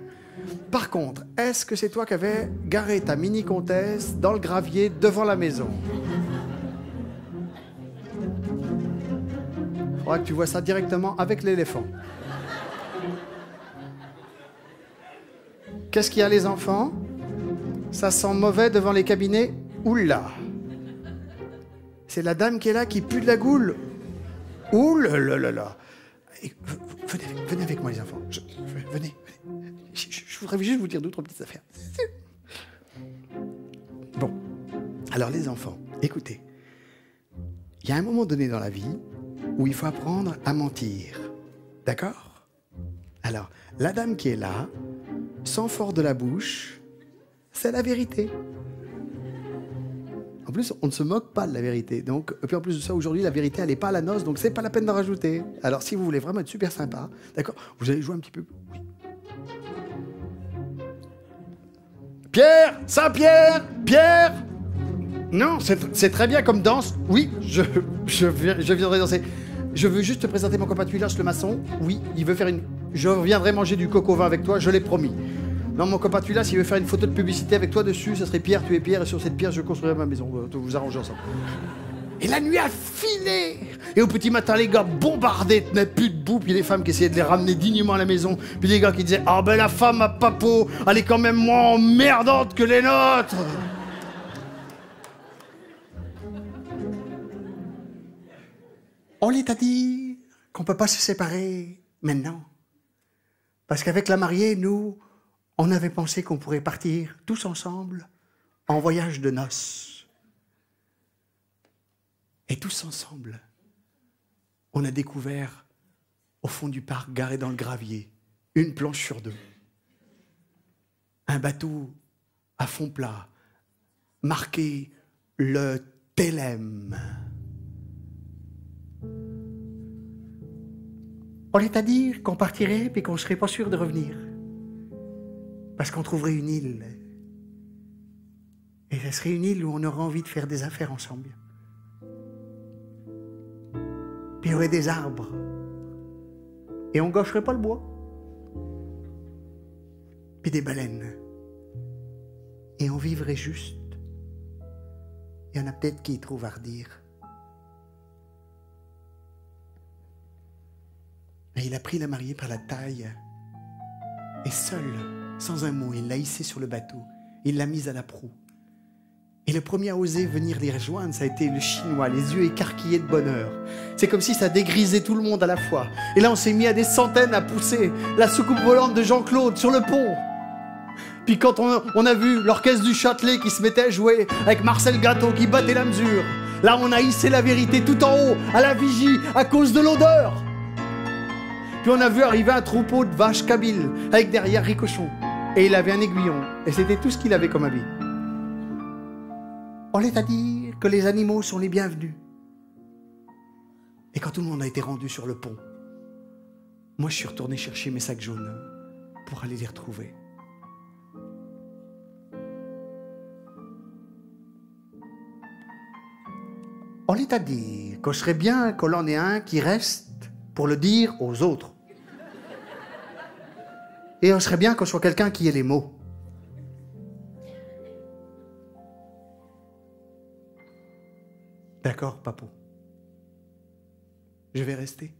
Par contre, est-ce que c'est toi qui avais garé ta mini-comtesse dans le gravier devant la maison? Faudra que tu vois ça directement avec l'éléphant. Qu'est-ce qu'il y a, les enfants? Ça sent mauvais devant les cabinets? Oula! C'est la dame qui est là qui pue de la goule? Oulala! Venez avec moi, les enfants. Venez. Je voudrais juste vous dire 2 ou 3 petites affaires. Bon. Alors, les enfants, écoutez. Il y a un moment donné dans la vie où il faut apprendre à mentir. D'accord? Alors, la dame qui est là, sans fort de la bouche, c'est la vérité. En plus, on ne se moque pas de la vérité. Donc, et puis en plus de ça, aujourd'hui, la vérité, elle n'est pas à la noce, donc c'est pas la peine d'en rajouter. Alors, si vous voulez vraiment être super sympa, d'accord, vous allez jouer un petit peu. Oui. Pierre, Saint-Pierre, Pierre. Non, c'est très bien comme danse. Oui, je viendrai danser. Je veux juste te présenter mon copain Tuilas, le maçon. Oui, il veut faire une. Je viendrai manger du coq au vin avec toi, je l'ai promis. Non, mon copain Tuilas, il veut faire une photo de publicité avec toi dessus, ça serait Pierre, tu es Pierre, et sur cette pierre, je construirai ma maison. Vous vous arrangez ensemble. Et la nuit a filé. Et au petit matin, les gars bombardés, tenaient plus debout, puis les femmes qui essayaient de les ramener dignement à la maison, puis les gars qui disaient « Ah ben la femme à Papo, elle est quand même moins emmerdante que les nôtres !» On les a dit qu'on peut pas se séparer maintenant. Parce qu'avec la mariée, nous, on avait pensé qu'on pourrait partir tous ensemble en voyage de noces. Et tous ensemble, on a découvert au fond du parc, garé dans le gravier, une planche sur 2. Un bateau à fond plat, marqué le Télème. On est à dire qu'on partirait puis qu'on ne serait pas sûr de revenir. Parce qu'on trouverait une île. Et ce serait une île où on aurait envie de faire des affaires ensemble. Puis il y aurait des arbres. Et on gâcherait pas le bois. Puis des baleines. Et on vivrait juste. Il y en a peut-être qui y trouvent à redire. Et il a pris la mariée par la taille. Et seul, sans un mot, il l'a hissée sur le bateau. Il l'a mise à la proue. Et le premier à oser venir les rejoindre, ça a été le Chinois, les yeux écarquillés de bonheur. C'est comme si ça dégrisait tout le monde à la fois. Et là, on s'est mis à des centaines à pousser la soucoupe volante de Jean-Claude sur le pont. Puis quand on a vu l'orchestre du Châtelet qui se mettait à jouer avec Marcel Gâteau qui battait la mesure, là, on a hissé la vérité tout en haut, à la vigie, à cause de l'odeur. Puis on a vu arriver un troupeau de vaches kabyles avec derrière Ricochon. Et il avait un aiguillon. Et c'était tout ce qu'il avait comme habit. On est à dire que les animaux sont les bienvenus. Et quand tout le monde a été rendu sur le pont, moi je suis retourné chercher mes sacs jaunes pour aller les retrouver. On est à dire qu'on serait bien qu'on en ait un qui reste pour le dire aux autres. Et on serait bien qu'on soit quelqu'un qui ait les mots. D'accord, Papou. Je vais rester.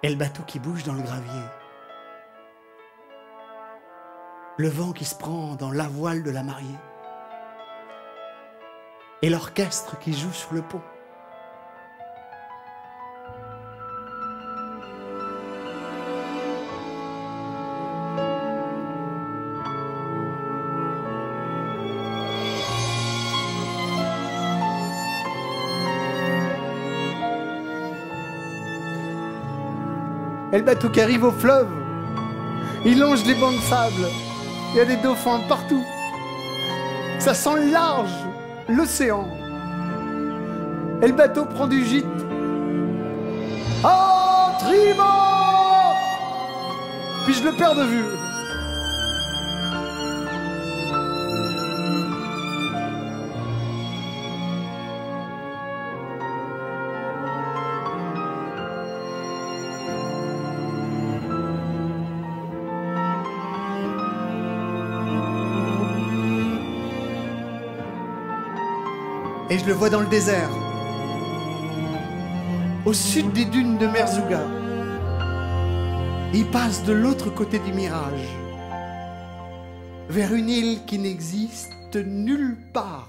Et le bateau qui bouge dans le gravier. Le vent qui se prend dans la voile de la mariée. Et l'orchestre qui joue sur le pont. Et le bateau qui arrive au fleuve, il longe les bancs de sable. Il y a des dauphins partout. Ça sent le large, l'océan. Et le bateau prend du gîte. En tribord! Puis je le perds de vue. Et je le vois dans le désert, au sud des dunes de Merzouga. Il passe de l'autre côté du mirage, vers une île qui n'existe nulle part.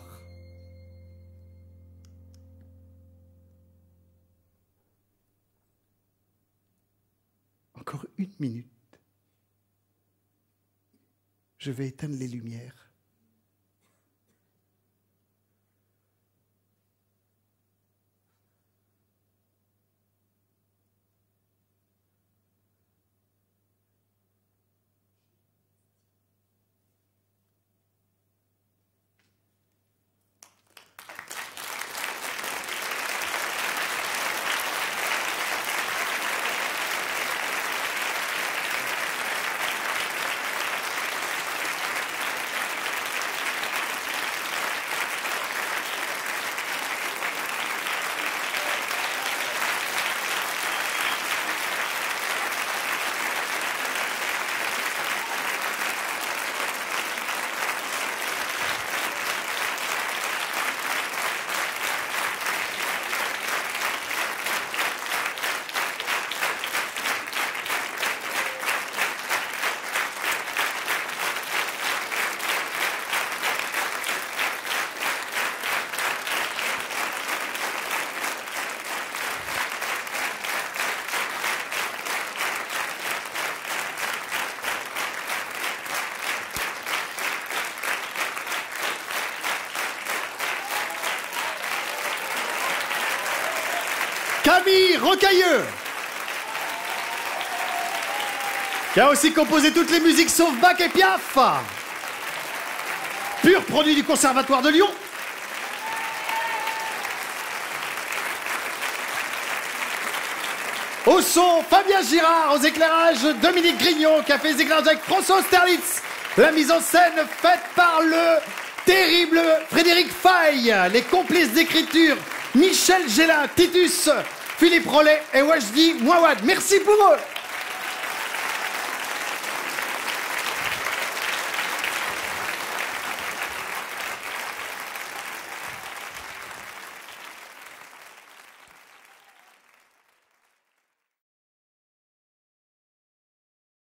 Encore une minute. Je vais éteindre les lumières. Camille Rocailleux, qui a aussi composé toutes les musiques sauf Bach et Piaf. Pur produit du Conservatoire de Lyon. Au son, Fabien Girard. Aux éclairages, Dominique Grignon, qui a fait les éclairages avec François Austerlitz. La mise en scène faite par le terrible Frédéric Faye. Les complices d'écriture, Michel Gélin, Titus, Philippe Rollet et Wajdi Mouawad. Merci pour eux.